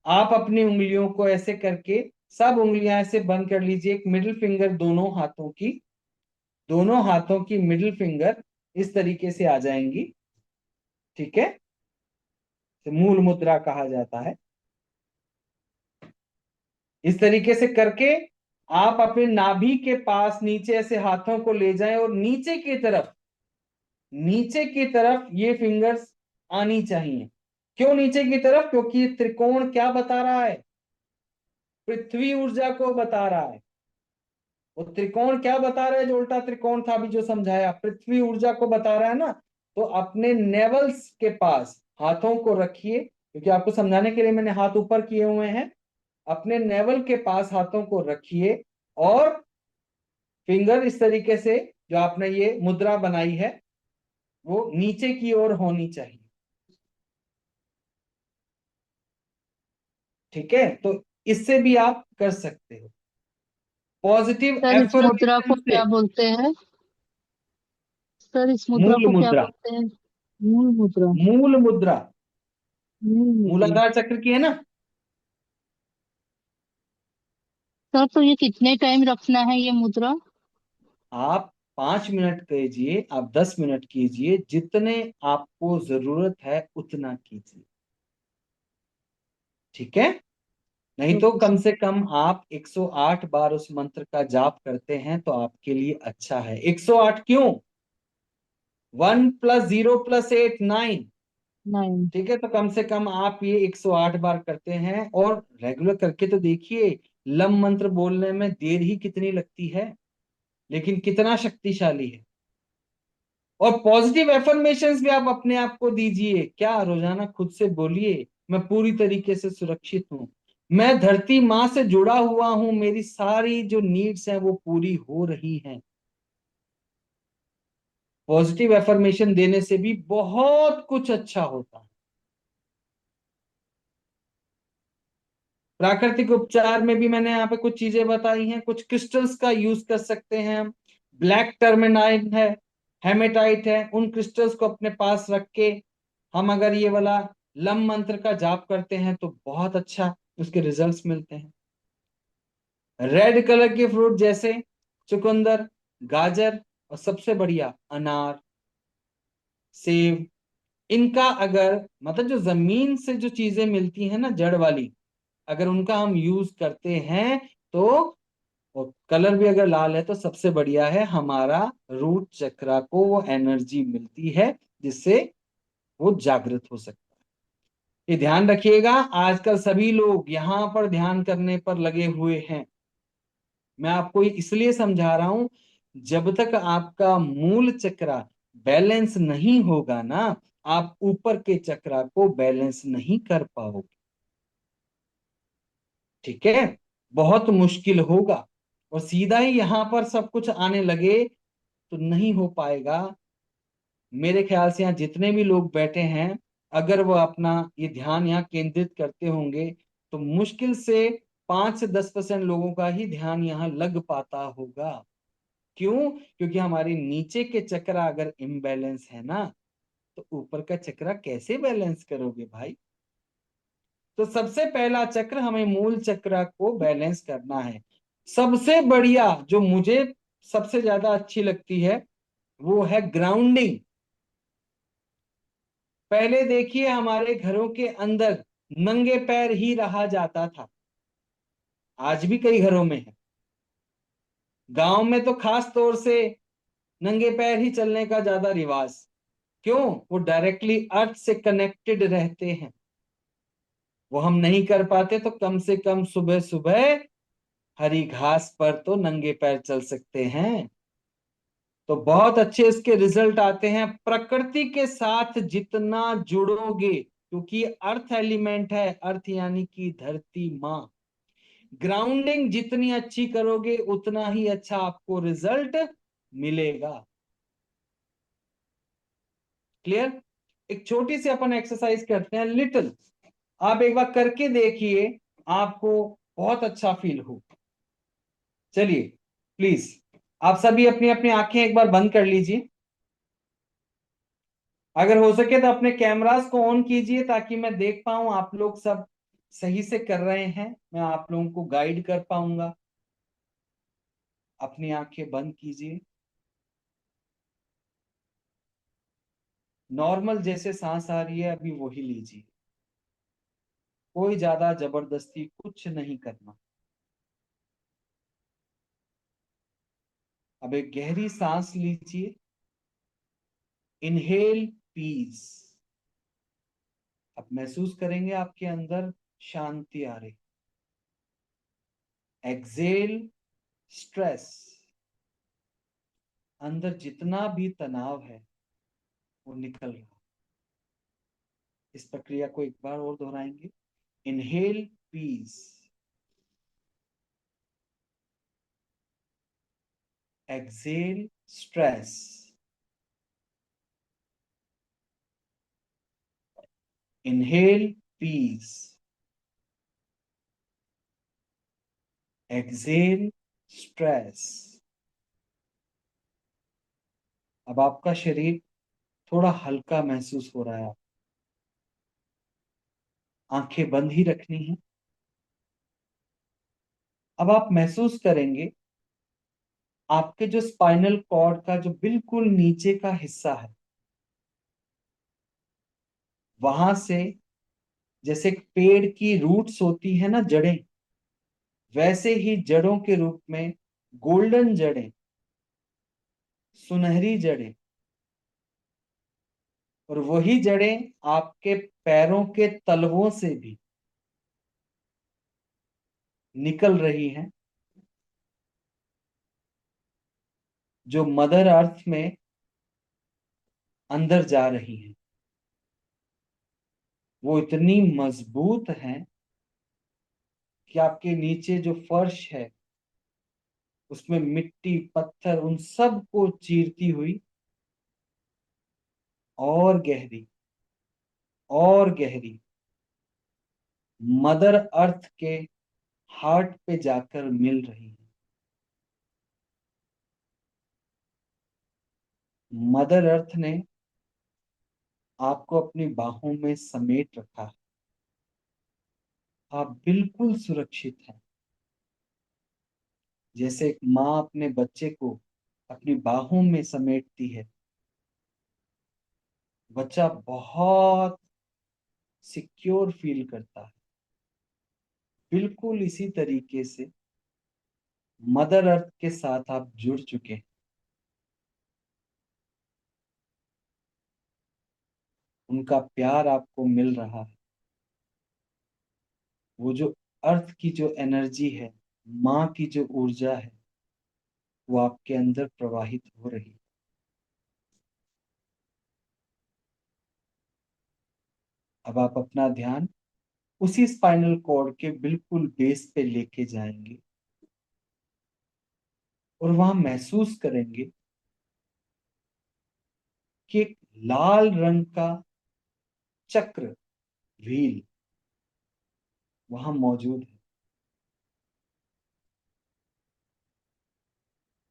आप अपनी उंगलियों को ऐसे करके, सब उंगलियां ऐसे बंद कर लीजिए। एक मिडिल फिंगर दोनों हाथों की, दोनों हाथों की मिडिल फिंगर इस तरीके से आ जाएंगी। ठीक है? तो मूल मुद्रा कहा जाता है। इस तरीके से करके आप अपने नाभि के पास नीचे ऐसे हाथों को ले जाएं और नीचे की तरफ, नीचे की तरफ ये फिंगर्स आनी चाहिए। क्यों नीचे की तरफ? क्योंकि ये त्रिकोण क्या बता रहा है? पृथ्वी ऊर्जा को बता रहा है। वो त्रिकोण क्या बता रहा है, जो उल्टा त्रिकोण था अभी जो समझाया, पृथ्वी ऊर्जा को बता रहा है ना। तो अपने नेवल्स के पास हाथों को रखिए, क्योंकि आपको समझाने के लिए मैंने हाथ ऊपर किए हुए हैं। अपने नेवल के पास हाथों को रखिए और फिंगर इस तरीके से, जो आपने ये मुद्रा बनाई है वो नीचे की ओर होनी चाहिए। ठीक है, तो इससे भी आप कर सकते हो पॉजिटिव सर इस मुद्रा को एफर्मेशन से। क्या बोलते हैं? सर इस मुद्रा मूल को क्या मुद्रा, बोलते हैं? मूल मुद्रा। मूल मुद्रा मूल मुद्रा। मूलाधार चक्र की है ना। सर तो ये कितने टाइम रखना है ये मुद्रा? आप 5 मिनट कीजिए, आप 10 मिनट कीजिए, जितने आपको जरूरत है उतना कीजिए। ठीक है, नहीं तो ओके कम सर। से कम आप 108 बार उस मंत्र का जाप करते हैं तो आपके लिए अच्छा है। 108 क्यों? 1 + 0 + 8 9। 9। ठीक है, तो कम से कम आप ये 108 बार करते हैं, और रेगुलर करके तो देखिए, लम मंत्र बोलने में देर ही कितनी लगती है, लेकिन कितना शक्तिशाली है। और पॉजिटिव एफर्मेशंस भी आप अपने आप को दीजिए, क्या रोजाना खुद से बोलिए, मैं पूरी तरीके से सुरक्षित हूं, मैं धरती माँ से जुड़ा हुआ हूं, मेरी सारी जो नीड्स हैं वो पूरी हो रही हैं। पॉजिटिव एफर्मेशन देने से भी बहुत कुछ अच्छा होता है। प्राकृतिक उपचार में भी मैंने यहाँ पे कुछ चीजें बताई हैं। कुछ क्रिस्टल्स का यूज कर सकते हैं हम। ब्लैक टर्मेनाइन है, हेमेटाइट है, उन क्रिस्टल्स को अपने पास रख के हम अगर ये वाला लम मंत्र का जाप करते हैं तो बहुत अच्छा उसके रिजल्ट्स मिलते हैं। रेड कलर के फ्रूट जैसे चुकंदर, गाजर, और सबसे बढ़िया अनार, सेब, इनका अगर मतलब जो जमीन से जो चीजें मिलती हैं ना जड़ वाली, अगर उनका हम यूज करते हैं तो, और कलर भी अगर लाल है तो सबसे बढ़िया है, हमारा रूट चक्रा को वो एनर्जी मिलती है जिससे वो जागृत हो सकता है। ये ध्यान रखिएगा, आजकल सभी लोग यहाँ पर ध्यान करने पर लगे हुए हैं। मैं आपको ये इसलिए समझा रहा हूं, जब तक आपका मूल चक्रा बैलेंस नहीं होगा ना, आप ऊपर के चक्रा को बैलेंस नहीं कर पाओगे। ठीक है, बहुत मुश्किल होगा, और सीधा ही यहां पर सब कुछ आने लगे तो नहीं हो पाएगा। मेरे ख्याल से यहाँ जितने भी लोग बैठे हैं, अगर वो अपना ये ध्यान यहाँ केंद्रित करते होंगे तो मुश्किल से 5 से 10% लोगों का ही ध्यान यहाँ लग पाता होगा। क्यों? क्योंकि हमारे नीचे के चक्रा अगर इम्बैलेंस है ना, तो ऊपर का चक्रा कैसे बैलेंस करोगे भाई? तो सबसे पहला चक्र, हमें मूल चक्र को बैलेंस करना है। सबसे बढ़िया जो मुझे सबसे ज्यादा अच्छी लगती है वो है ग्राउंडिंग। पहले देखिए, हमारे घरों के अंदर नंगे पैर ही रहा जाता था, आज भी कई घरों में है। गांव में तो खास तौर से नंगे पैर ही चलने का ज्यादा रिवाज। क्यों? वो डायरेक्टली अर्थ से कनेक्टेड रहते हैं। वो हम नहीं कर पाते तो कम से कम सुबह सुबह हरी घास पर तो नंगे पैर चल सकते हैं, तो बहुत अच्छे इसके रिजल्ट आते हैं। प्रकृति के साथ जितना जुड़ोगे, क्योंकि अर्थ एलिमेंट है, अर्थ यानी कि धरती माँ, ग्राउंडिंग जितनी अच्छी करोगे उतना ही अच्छा आपको रिजल्ट मिलेगा। क्लियर? एक छोटी सी अपन एक्सरसाइज करते हैं, लिटिल, आप एक बार करके देखिए, आपको बहुत अच्छा फील हो। चलिए प्लीज, आप सभी अपनी अपनी आंखें एक बार बंद कर लीजिए। अगर हो सके तो अपने कैमरास को ऑन कीजिए ताकि मैं देख पाऊं आप लोग सब सही से कर रहे हैं, मैं आप लोगों को गाइड कर पाऊंगा। अपनी आंखें बंद कीजिए, नॉर्मल जैसे सांस आ रही है अभी वही लीजिए, कोई ज्यादा जबरदस्ती कुछ नहीं करना। अब एक गहरी सांस लीजिए, इनहेल पीस। अब महसूस करेंगे आपके अंदर शांति आ रही। एक्सेल स्ट्रेस, अंदर जितना भी तनाव है वो निकल रहा है। इस प्रक्रिया को एक बार और दोहराएंगे। Inhale peace, exhale stress, inhale peace, exhale stress. अब आपका शरीर थोड़ा हल्का महसूस हो रहा है। आंखें बंद ही रखनी है। अब आप महसूस करेंगे आपके जो स्पाइनल कॉर्ड का जो बिल्कुल नीचे का हिस्सा है, वहां से जैसे पेड़ की रूट्स होती है ना, जड़ें, वैसे ही जड़ों के रूप में गोल्डन जड़ें, सुनहरी जड़ें, और वही जड़ें आपके पैरों के तलवों से भी निकल रही हैं, जो मदर अर्थ में अंदर जा रही हैं। वो इतनी मजबूत हैं कि आपके नीचे जो फर्श है उसमें मिट्टी पत्थर उन सब को चीरती हुई और गहरी और गहरी मदर अर्थ के हार्ट पे जाकर मिल रही है। मदर अर्थ ने आपको अपनी बाहों में समेट रखा है। आप बिल्कुल सुरक्षित हैं। जैसे एक माँ अपने बच्चे को अपनी बाहों में समेटती है, बच्चा बहुत सिक्योर फील करता है। बिल्कुल इसी तरीके से मदर अर्थ के साथ आप जुड़ चुके हैं। उनका प्यार आपको मिल रहा है। वो जो अर्थ की जो एनर्जी है, माँ की जो ऊर्जा है, वो आपके अंदर प्रवाहित हो रही है। अब आप अपना ध्यान उसी स्पाइनल कॉर्ड के बिल्कुल बेस पे लेके जाएंगे और वहां महसूस करेंगे कि एक लाल रंग का चक्र, व्हील, वहां मौजूद है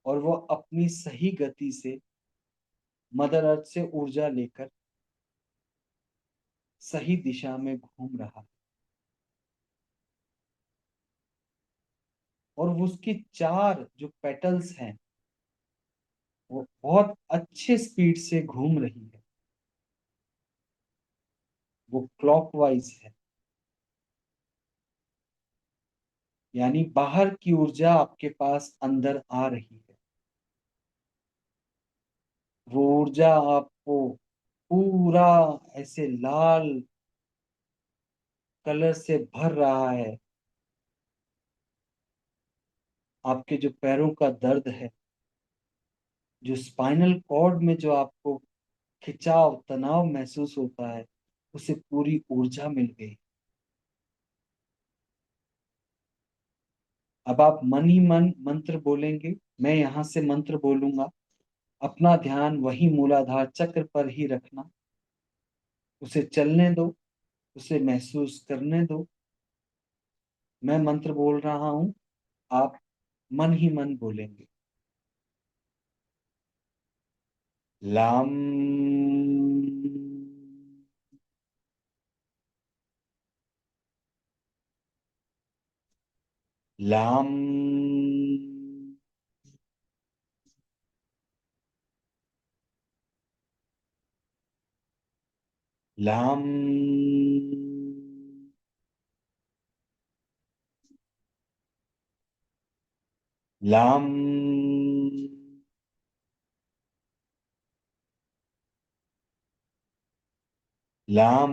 और वो अपनी सही गति से मदर अर्थ से ऊर्जा लेकर सही दिशा में घूम रहा है। और वो उसकी चार जो पेटल्स हैं वो बहुत अच्छे स्पीड से घूम रही है। वो क्लॉकवाइज है, यानी बाहर की ऊर्जा आपके पास अंदर आ रही है। वो ऊर्जा आपको पूरा ऐसे लाल कलर से भर रहा है। आपके जो पैरों का दर्द है, जो स्पाइनल कॉर्ड में जो आपको खिंचाव तनाव महसूस होता है, उसे पूरी ऊर्जा मिल गई। अब आप मन ही मन मंत्र बोलेंगे। मैं यहां से मंत्र बोलूंगा, अपना ध्यान वही मूलाधार चक्र पर ही रखना। उसे चलने दो, उसे महसूस करने दो। मैं मंत्र बोल रहा हूं, आप मन ही मन बोलेंगे। लाम, लाम, लाम, लाम, लाम,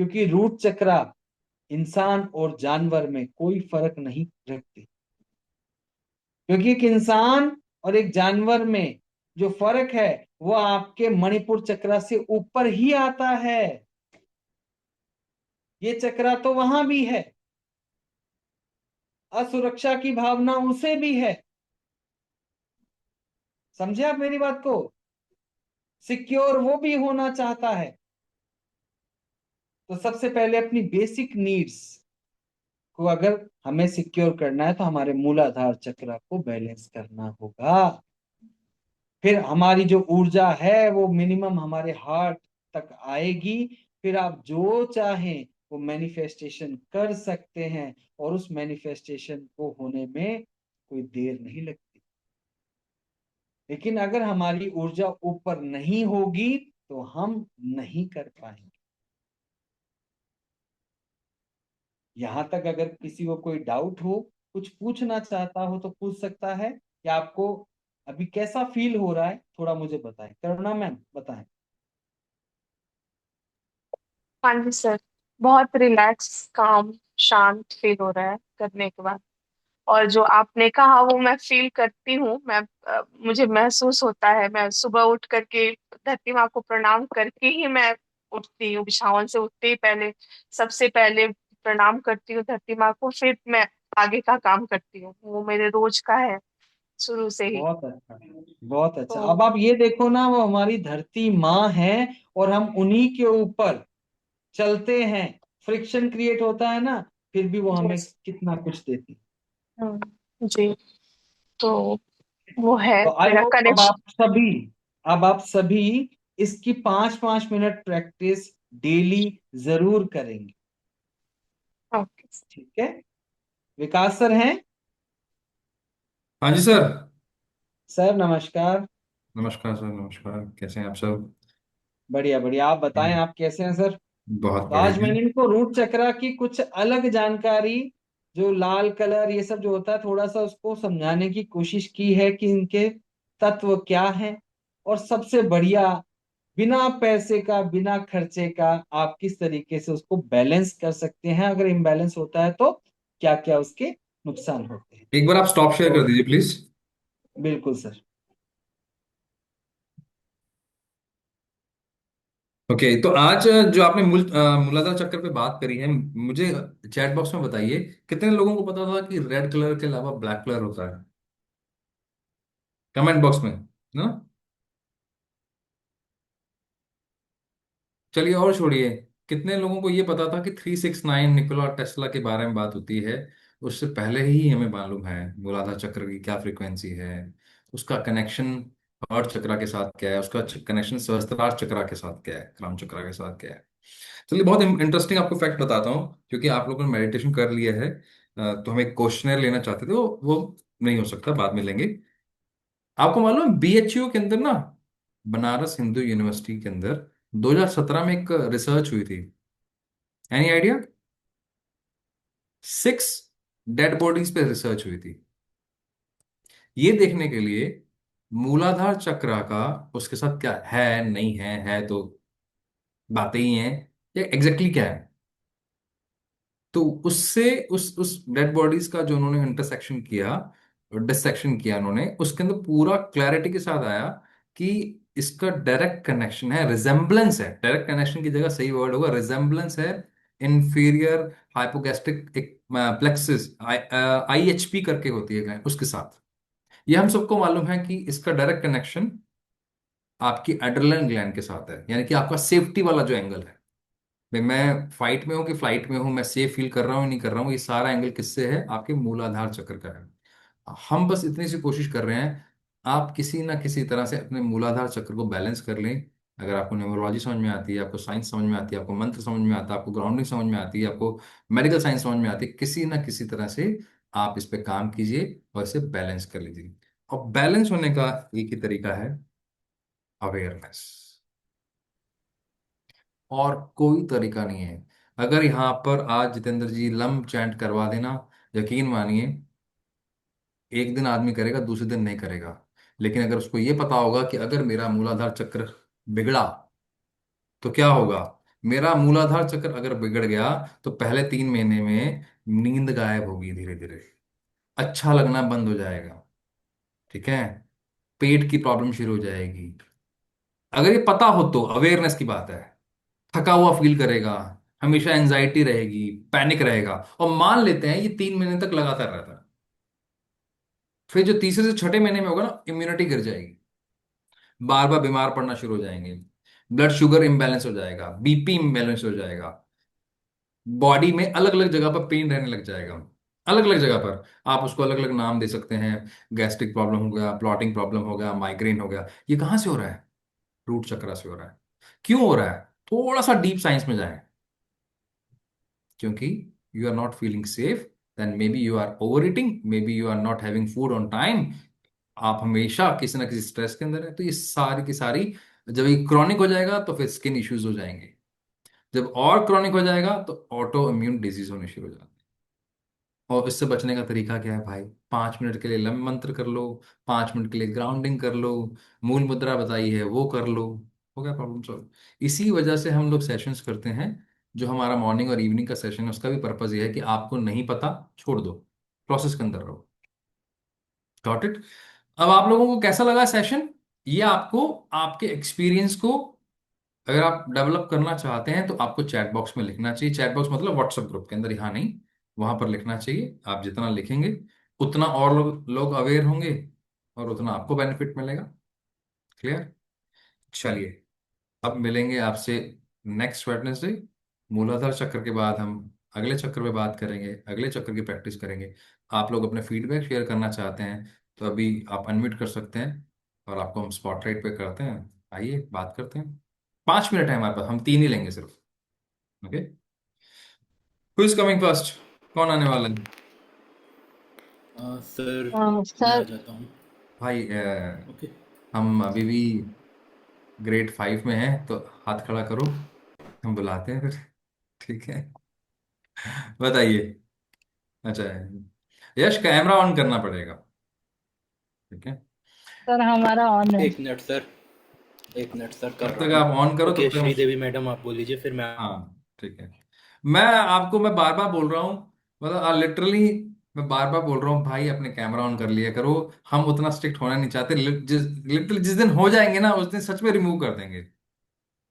क्योंकि रूट चक्रा इंसान और जानवर में कोई फर्क नहीं रखती। क्योंकि एक इंसान और एक जानवर में जो फर्क है वो आपके मणिपुर चक्रा से ऊपर ही आता है। ये चक्रा तो वहां भी है, असुरक्षा की भावना उसे भी है। समझे आप मेरी बात को? सिक्योर वो भी होना चाहता है। तो सबसे पहले अपनी बेसिक नीड्स को अगर हमें सिक्योर करना है तो हमारे मूलाधार चक्र को बैलेंस करना होगा। फिर हमारी जो ऊर्जा है वो मिनिमम हमारे हार्ट तक आएगी। फिर आप जो चाहें वो मैनिफेस्टेशन कर सकते हैं, और उस मैनिफेस्टेशन को होने में कोई देर नहीं लगती। लेकिन अगर हमारी ऊर्जा ऊपर नहीं होगी तो हम नहीं कर पाएंगे। यहां तक अगर किसी को कोई डाउट हो, कुछ पूछना चाहता हो तो पूछ सकता है। या आपको अभी कैसा फील हो रहा है थोड़ा मुझे बताएं। करुणा मैम बताएं। हाँ जी सर, बहुत रिलैक्स, काम, शांत फील हो रहा है करने के बाद। और जो आपने कहा वो मैं फील करती हूँ। मुझे महसूस होता है। मैं सुबह उठ करके धरती माँ को प्रणाम करके ही मैं उठती हूँ। बिछावन से उठते ही पहले सबसे पहले प्रणाम करती हूँ धरती माँ को, फिर मैं आगे का काम करती हूँ। वो मेरे रोज का है शुरू से ही। बहुत अच्छा, बहुत अच्छा। तो अब आप ये देखो ना, वो हमारी धरती माँ है और हम उन्हीं के ऊपर चलते हैं। फ्रिक्शन क्रिएट होता है ना, फिर भी वो हमें यस। कितना कुछ देती। जी। तो वो है तो आई मेरा होप कनेक्शन। अब आप सभी इसकी 5-5 मिनट प्रैक्टिस डेली जरूर करेंगे। ओके। ठीक है? विकास सर हैं? हाँ जी सर। सर नमस्कार। नमस्कार सर, नमस्कार। कैसे हैं आप सब? बढ़िया बढ़िया, आप बताएं आप कैसे हैं सर? बहुत तो आज बढ़िया। मैंने इनको रूट चक्रा की कुछ अलग जानकारी, जो लाल कलर ये सब जो होता है, थोड़ा सा उसको समझाने की कोशिश की है कि इनके तत्व क्या हैं। और सबसे बढ़िया, बिना पैसे का बिना खर्चे का आप किस तरीके से उसको बैलेंस कर सकते हैं, अगर इम्बैलेंस होता है तो क्या क्या उसके नुकसान होते हैं। एक बार आप स्टॉप शेयर कर तो दीजिए प्लीज। बिल्कुल सर। ओके, तो आज जो आपने मूलाधार चक्र पे बात करी है, मुझे चैट बॉक्स में बताइए कितने लोगों को पता था कि रेड कलर के अलावा ब्लैक कलर होता है? कमेंट बॉक्स में ना। चलिए और छोड़िए, कितने लोगों को ये पता था कि 369 निकोला टेस्ला के बारे में बात होती है? उससे पहले ही हमें मालूम है मूलाधार चक्र की क्या फ्रीक्वेंसी है, उसका कनेक्शन हार्ट चक्रा के साथ क्या है, उसका कनेक्शन सहस्त्रार चक्रा के साथ क्या है, क्राउन चक्रा के साथ क्या है। चलिए, बहुत इंटरेस्टिंग आपको फैक्ट बताता हूँ। क्योंकि आप लोगों ने मेडिटेशन कर लिया है, तो हम एक क्वेश्चनर लेना चाहते थे, वो नहीं हो सकता, बाद में लेंगे। आपको मालूम है बीएचयू के अंदर ना, बनारस हिंदू यूनिवर्सिटी के अंदर 2017 में एक रिसर्च हुई थी? Any idea? 6 डेड बॉडीज पे रिसर्च हुई थी, ये देखने के लिए मूलाधार चक्र का उसके साथ क्या है, नहीं है तो बातें ही हैं, या एग्जैक्टली क्या है। तो उससे उस डेड बॉडीज का जो उन्होंने इंटरसेक्शन किया, डिसेक्शन किया उन्होंने, उसके अंदर पूरा क्लैरिटी के साथ आया कि इसका डायरेक्ट कनेक्शन है, रिजेम्बलेंस है। डायरेक्ट कनेक्शन की जगह सही वर्ड होगा रिजेम्बलेंस है इंफीरियर हाइपोगैस्ट्रिक प्लेक्सिस, आईएचपी करके होती है gland, उसके साथ। ये हम सबको मालूम है कि इसका डायरेक्ट कनेक्शन आपकी एड्रेनलिन ग्लैंड के साथ है, यानी कि आपका सेफ्टी वाला जो एंगल है, भाई मैं फाइट में हूँ कि फ्लाइट में हूँ, मैं सेफ फील कर रहा हूँ नहीं कर रहा हूँ, ये सारा एंगल किससे है? आपके मूलाधार चक्र का है। हम बस इतनी सी कोशिश कर रहे हैं, आप किसी ना किसी तरह से अपने मूलाधार चक्र को बैलेंस कर लें। अगर आपको न्यूमरोलॉजी समझ में आती है, आपको साइंस समझ में आती है, आपको मंत्र समझ में आता है, आपको ग्राउंडिंग समझ में आती है, आपको मेडिकल साइंस समझ में आती है, किसी ना किसी तरह से आप इस पे काम कीजिए और इसे बैलेंस कर लीजिए। और बैलेंस होने का एक ही तरीका है, अवेयरनेस। और कोई तरीका नहीं है। अगर यहाँ पर आज जितेंद्र जी लम चैंट करवा देना, यकीन मानिए, एक दिन आदमी करेगा, दूसरे दिन नहीं करेगा। लेकिन अगर उसको ये पता होगा कि अगर मेरा मूलाधार चक्र बिगड़ा तो क्या होगा, मेरा मूलाधार चक्र अगर बिगड़ गया तो पहले 3 महीने में नींद गायब होगी, धीरे धीरे अच्छा लगना बंद हो जाएगा, ठीक है, पेट की प्रॉब्लम शुरू हो जाएगी। अगर ये पता हो तो अवेयरनेस की बात है। थका हुआ फील करेगा, हमेशा एंजाइटी रहेगी, पैनिक रहेगा, और मान लेते हैं ये 3 महीने तक लगातार रहता है, फिर जो तीसरे से छठे महीने में होगा ना, इम्यूनिटी गिर जाएगी, बार बार बीमार पड़ना शुरू हो जाएंगे, ब्लड शुगर इम्बैलेंस हो जाएगा, बीपी इम्बैलेंस हो जाएगा, बॉडी में अलग अलग जगह पर पेन रहने लग जाएगा, अलग अलग जगह पर। आप उसको अलग अलग नाम दे सकते हैं, गैस्ट्रिक प्रॉब्लम हो गया, प्लॉटिंग प्रॉब्लम हो गया, माइग्रेन हो गया। ये कहाँ से हो रहा है? रूट चक्र से हो रहा है। क्यों हो रहा है? थोड़ा सा डीप साइंस में जाएं। क्योंकि you are not feeling safe, then maybe you are over eating, maybe you are not having food on time, आप हमेशा किसी ना किसी स्ट्रेस के अंदर है। तो ये सारी की सारी, जब ये क्रॉनिक हो जाएगा तो फिर स्किन इश्यूज हो जाएंगे, जब और क्रॉनिक हो जाएगा तो ऑटो इम्यून डिजीज होने शुरू हो जाते हैं। और इससे बचने का तरीका क्या है भाई? 5 मिनट के लिए लंब मंत्र कर लो, 5 मिनट के लिए ग्राउंडिंग कर लो, मूल मुद्रा बताई है वो कर लो, हो गया प्रॉब्लम सॉल्व। इसी वजह से हम लोग सेशंस करते हैं। जो हमारा मॉर्निंग और इवनिंग का सेशन है उसका भी पर्पज ये है कि आपको नहीं पता, छोड़ दो, प्रोसेस के अंदर रहो। Got it? अब आप लोगों को कैसा लगा सेशन? ये आपको आपके एक्सपीरियंस को अगर आप डेवलप करना चाहते हैं तो आपको चैट बॉक्स में लिखना चाहिए। चैट बॉक्स मतलब व्हाट्सएप ग्रुप के अंदर, यहाँ नहीं, वहां पर लिखना चाहिए। आप जितना लिखेंगे उतना और लोग अवेयर होंगे और उतना आपको बेनिफिट मिलेगा। क्लियर? चलिए, अब मिलेंगे आपसे नेक्स्ट वेडनेसडे। मूलाधार चक्र के बाद हम अगले चक्र पे बात करेंगे, अगले चक्र की प्रैक्टिस करेंगे। आप लोग अपने फीडबैक शेयर करना चाहते हैं तो अभी आप अनम्यूट कर सकते हैं और आपको हम स्पॉटलाइट पे करते हैं। आइए बात करते हैं। 5 मिनट है हमारे पास, हम 3 ही लेंगे सिर्फ। Okay, who is coming first? कौन आने वाला है? सर मैं आ सर जाता हूँ। भाई ओके। हम अभी भी ग्रेड 5 में हैं तो हाथ खड़ा करो, हम बुलाते हैं फिर। ठीक है, बताइए। अच्छा, यश कैमरा ऑन करना पड़ेगा, ठीक है? सर हमारा ऑन है। 1 मिनट सर, 1 मिनट सर, कर जब रहा तक हूँ। आप ऑन करो ओके तब तक श्रीदेवी मैडम आप बोल लीजिए, फिर मैं। हाँ ठीक है। मैं बार बार बोल रहा हूँ, मतलब लिटरली मैं बार बार बोल रहा हूँ भाई, अपने कैमरा ऑन कर लिया करो। हम उतना स्ट्रिक्ट होना नहीं चाहते। लिटरली जिस दिन हो जाएंगे ना, उस दिन सच में रिमूव कर देंगे,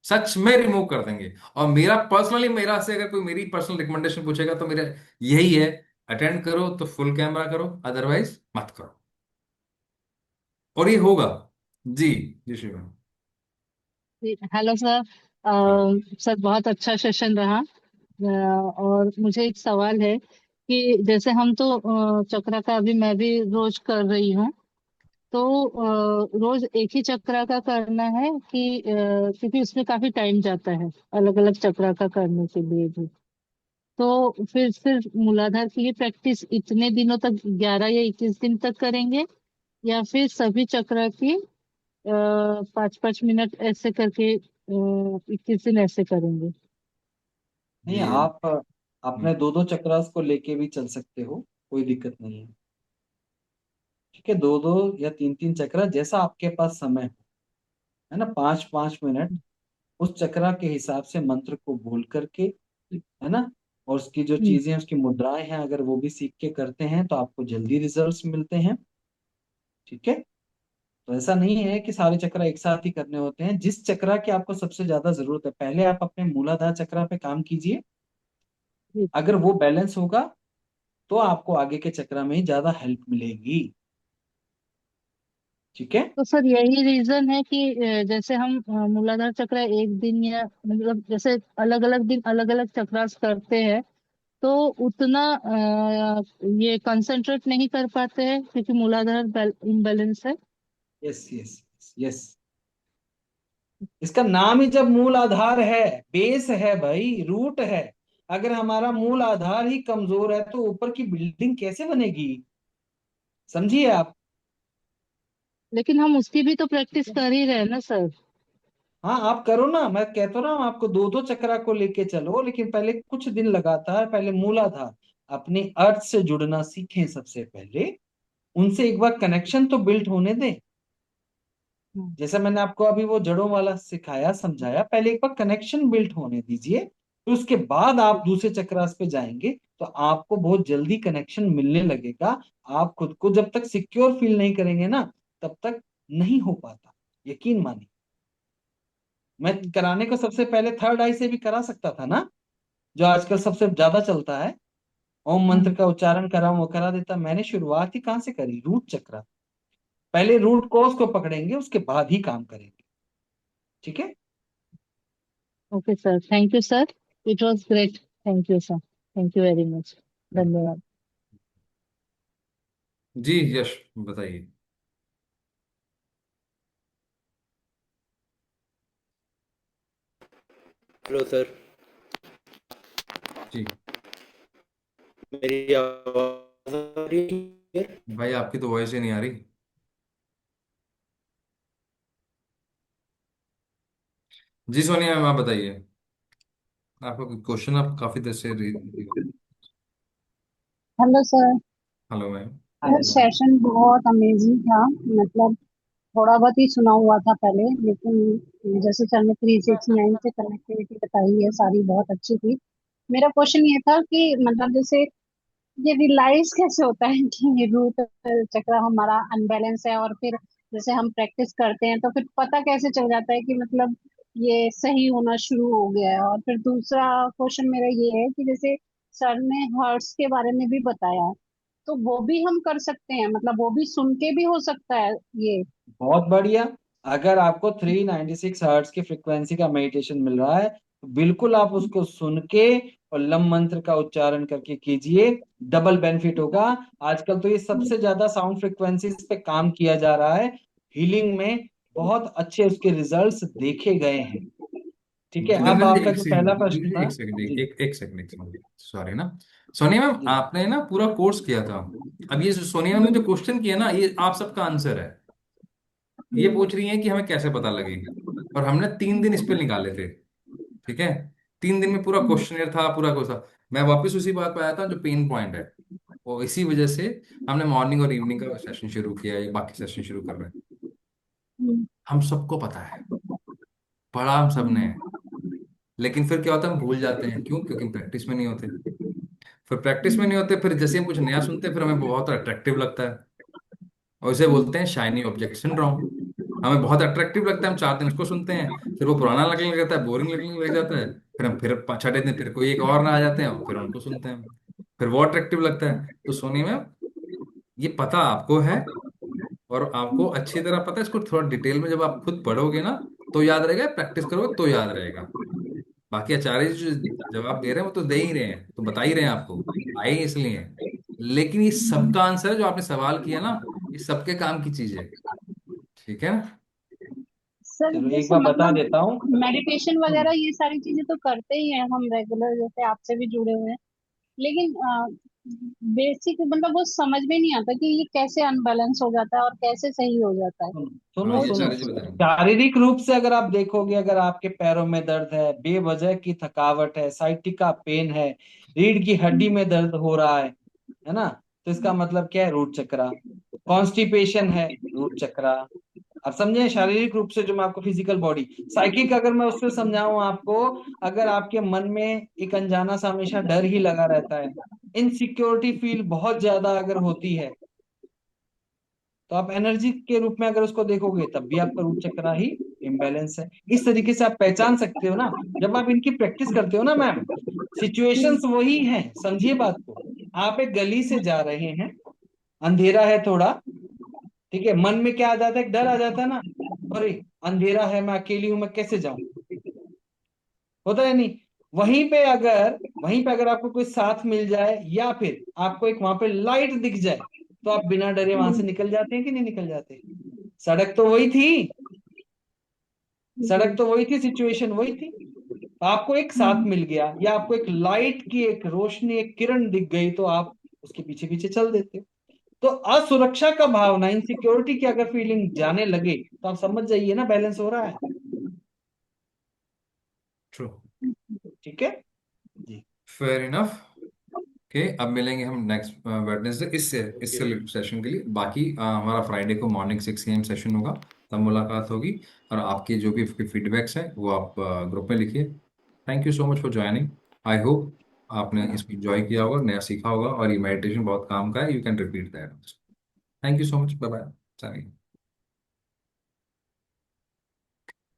सच में रिमूव कर देंगे। और मेरा पर्सनली, मेरा से अगर कोई मेरी पर्सनल रिकमेंडेशन पूछेगा तो मेरा यही है, अटेंड करो तो फुल कैमरा करो, अदरवाइज मत करो। और ये होगा। जी, जी शिवम। Hello sir. सर बहुत अच्छा सेशन रहा। और मुझे एक सवाल है कि जैसे हम तो चक्रा का अभी मैं भी रोज कर रही हूँ। तो रोज एक ही चक्रा का करना है कि क्योंकि उसमें काफी टाइम जाता है अलग अलग चक्रा का करने के लिए भी। तो फिर सिर्फ मूलाधार की ही प्रैक्टिस इतने दिनों तक 11 या 21 दिन तक करेंगे, या फिर सभी चक्रा की 5-5 मिनट ऐसे करके 21 दिन ऐसे करेंगे? नहीं, ये आप अपने दो दो चक्रास को लेके भी चल सकते हो, कोई दिक्कत नहीं है। ठीक है, दो दो या तीन तीन चक्रा जैसा आपके पास समय हो, है ना, 5-5 मिनट उस चक्रा के हिसाब से मंत्र को बोल करके, है ना। और उसकी जो हम्म। चीजें, उसकी मुद्राएं हैं, अगर वो भी सीख के करते हैं तो आपको जल्दी रिजल्ट्स मिलते हैं। ठीक है, तो ऐसा नहीं है कि सारे चक्रा एक साथ ही करने होते हैं। जिस चक्रा की आपको सबसे ज्यादा जरूरत है, पहले आप अपने मूलाधार चक्रा पे काम कीजिए। ठीक। अगर वो बैलेंस होगा तो आपको आगे के चक्रा में ही ज्यादा हेल्प मिलेगी। ठीक है। तो सर यही रीजन है कि जैसे हम मूलाधार चक्र एक दिन या मतलब जैसे अलग अलग दिन अलग अलग चक्रास करते हैं, तो उतना ये कंसंट्रेट नहीं कर पाते हैं क्योंकि मूलाधार इम्बैलेंस है। यस यस यस, इसका नाम ही जब मूल आधार है, बेस है भाई, रूट है। अगर हमारा मूल आधार ही कमजोर है तो ऊपर की बिल्डिंग कैसे बनेगी? समझिए आप। लेकिन हम उसकी भी तो प्रैक्टिस कर ही रहे हैं ना सर। हाँ, आप करो ना, मैं कहता रहा हूँ आपको, दो दो चक्रा को लेके चलो, लेकिन पहले कुछ दिन लगातार पहले मूलाधार, अपनी अर्थ से जुड़ना सीखें सबसे पहले। उनसे एक बार कनेक्शन तो बिल्ड होने दें। जैसे मैंने आपको अभी वो जड़ों वाला सिखाया समझाया, पहले एक बार कनेक्शन बिल्ट होने दीजिए, तो उसके बाद आप दूसरे चक्रास पे जाएंगे तो आपको बहुत जल्दी कनेक्शन मिलने लगेगा। आप खुद को जब तक सिक्योर फील नहीं करेंगे ना, तब तक नहीं हो पाता, यकीन मानिए। मैं कराने को सबसे पहले थर्ड आई से भी करा सकता था ना, जो आजकल सबसे ज्यादा चलता है, ओम मंत्र का उच्चारण करा, वो करा देता। मैंने शुरुआत ही कहाँ से करी? रूट चक्र। पहले रूट कॉज को पकड़ेंगे, उसके बाद ही काम करेंगे। ठीक है। Okay sir, thank you sir, it was great. Thank you sir, thank you very much, धन्यवाद। जी यश बताइए। हेलो सर, जी मेरी आवाज आ रही है? भाई, आपकी तो वॉइस ही नहीं आ रही। जी सोनिया मैम, आप बताइए। आपका क्वेश्चन आप काफी देर से hello sir. Hello ma'am. Sir hello. Session बहुत अमेजिंग था। मतलब थोड़ा बहुत ही सुना हुआ था पहले, लेकिन जैसे सर ने 369 से कनेक्टिविटी बताई है सारी बहुत अच्छी थी। मेरा क्वेश्चन ये था कि मतलब जैसे ये रियलाइज कैसे होता है कि ये रूट चक्र हमारा अनबैलेंस है, और फिर जैसे हम प्रैक्टिस करते हैं तो फिर पता कैसे चल जाता है कि मतलब ये सही होना शुरू हो गया है। और फिर दूसरा क्वेश्चन मेरा ये है कि जैसे सर ने हर्ट्स के बारे में भी बताया, तो वो भी हम कर सकते हैं, मतलब वो भी सुन के भी हो सकता है ये? बहुत बढ़िया। अगर आपको 396 हर्ट्ज की फ्रिक्वेंसी का मेडिटेशन मिल रहा है, तो बिल्कुल आप उसको सुन के और लम मंत्र का उच्चारण करके कीजिए, डबल बेनिफिट होगा। आजकल तो ये सबसे ज्यादा साउंड फ्रिक्वेंसीज पे काम किया जा रहा है। हीलिंग में बहुत अच्छे उसके रिजल्ट्स देखे गए हैं। ठीक है। अब जितेंद्र जी आपका एक जो पहला सेकंड, प्रश्न था। एक सेकंड, जी एक सेकंड, एक सेकंड, सॉरी ना। सोनिया मैम, जी। आपने ना पूरा कोर्स किया था। अब ये जो सोनिया मैम ने जो क्वेश्चन किया ना, ये आप सबका आंसर है। ये पूछ रही है कि हमें कैसे पता लगे, और हमने 3 दिन इस पे निकाले थे। ठीक है। 3 दिन में पूरा क्वेश्चनर था, पूरा कोर्स था। मैं वापस उसी बात पे आया था जो पेन पॉइंट है, और इसी वजह से हमने मॉर्निंग और इवनिंग का सेशन शुरू किया है, बाकी सेशन शुरू कर रहे हैं। हम सबको पता है, पढ़ा हम सबने है, लेकिन फिर क्या होता है, हम भूल जाते हैं। क्यों? क्योंकि प्रैक्टिस में नहीं होते। फिर प्रैक्टिस में नहीं होते, फिर जैसे हम कुछ नया सुनते हैं, फिर हमें बहुत अट्रैक्टिव लगता है, और इसे बोलते हैं शाइनी ऑब्जेक्ट सिंड्रोम। हमें बहुत अट्रैक्टिव लगता है, हम 4 दिन उसको सुनते हैं, फिर वो पुराना लगने लग जाता है, बोरिंग लगने लग जाता है। फिर हम फिर छठे दिन फिर कोई एक और ना आ जाते हैं, और फिर उनको सुनते हैं, फिर वो अट्रैक्टिव लगता है। तो सोनी में ये पता आपको है, और आपको अच्छी तरह पता है। इसको थोड़ा डिटेल में जब आप खुद पढ़ोगे ना, तो याद रहेगा, प्रैक्टिस करोगे तो याद रहेगा। बाकी आचार्य जी जो जवाब दे रहे हैं वो तो दे ही रहे हैं, तो बता ही रहे हैं आपको, आए ही इसलिए हैं। लेकिन ये सबका आंसर है, जो आपने सवाल किया ना, ये सबके काम की चीज है। ठीक है ना? सर चलो एक जैसे बार बता मतलब देता हूँ। मेडिटेशन हम्म। वगैरह ये सारी चीजें तो करते ही हैं हम रेगुलर, जैसे आपसे भी जुड़े हुए हैं, लेकिन बेसिक मतलब वो समझ में नहीं आता कि ये कैसे अनबैलेंस हो जाता है और कैसे सही हो जाता है। सुनो सुनो हाँ, वो ये आचार्य जी चीज। बताएंगे। शारीरिक रूप से अगर आप देखोगे, अगर आपके पैरों में दर्द है, बेवजह की थकावट है, साइटिका पेन है, रीढ़ की हड्डी में दर्द हो रहा है ना, तो इसका मतलब क्या है? रूट चक्रा। कॉन्स्टिपेशन है, रूट चक्रा। अब समझे? शारीरिक रूप से जो मैं आपको फिजिकल बॉडी, साइकिक अगर मैं उससे समझाऊं आपको, अगर आपके मन में एक अनजाना सा हमेशा डर ही लगा रहता है, इनसिक्योरिटी फील बहुत ज्यादा अगर होती है, तो आप एनर्जी के रूप में अगर उसको देखोगे, तब भी आपका रूट चक्रा ही इम्बैलेंस है। इस तरीके से आप पहचान सकते हो ना, जब आप इनकी प्रैक्टिस करते हो ना मैम। सिचुएशंस वही हैं, समझिए बात को। आप एक गली से जा रहे हैं, अंधेरा है थोड़ा, ठीक है, मन में क्या आ जाता है? एक डर आ जाता है ना, अरे अंधेरा है, मैं अकेली हूं, मैं कैसे जाऊं? होता है नहीं? वहीं पे अगर आपको कोई साथ मिल जाए, या फिर आपको एक वहां पे लाइट दिख जाए, तो आप बिना डरे वहां से निकल जाते हैं कि नहीं निकल जाते? सड़क तो वही थी, सड़क तो वही थी, सिचुएशन वही थी। आपको एक साथ मिल गया, या आपको एक लाइट की एक रोशनी, एक किरण दिख गई, तो आप उसके पीछे पीछे चल देते हो। तो असुरक्षा का भावना, इनसिक्योरिटी की अगर फीलिंग जाने लगे, तो आप समझ जाइए ना, बैलेंस हो रहा है। ट्रू। ठीक है जी। Fair enough. ओके, अब मिलेंगे हम नेक्स्ट वेडनेसडे, इससे ओके। इससे सेशन के लिए। बाकी हमारा फ्राइडे को मॉर्निंग 6 AM सेशन होगा। तब मुलाकात होगी। और आपके जो भी फीडबैक्स हैं वो आप ग्रुप में लिखिए। Thank you so much for joining. I hope आपने इसको एंजॉय किया होगा, नया सीखा होगा, और ये मेडिटेशन बहुत काम का है। You can repeat that. Thank you so much. Bye bye.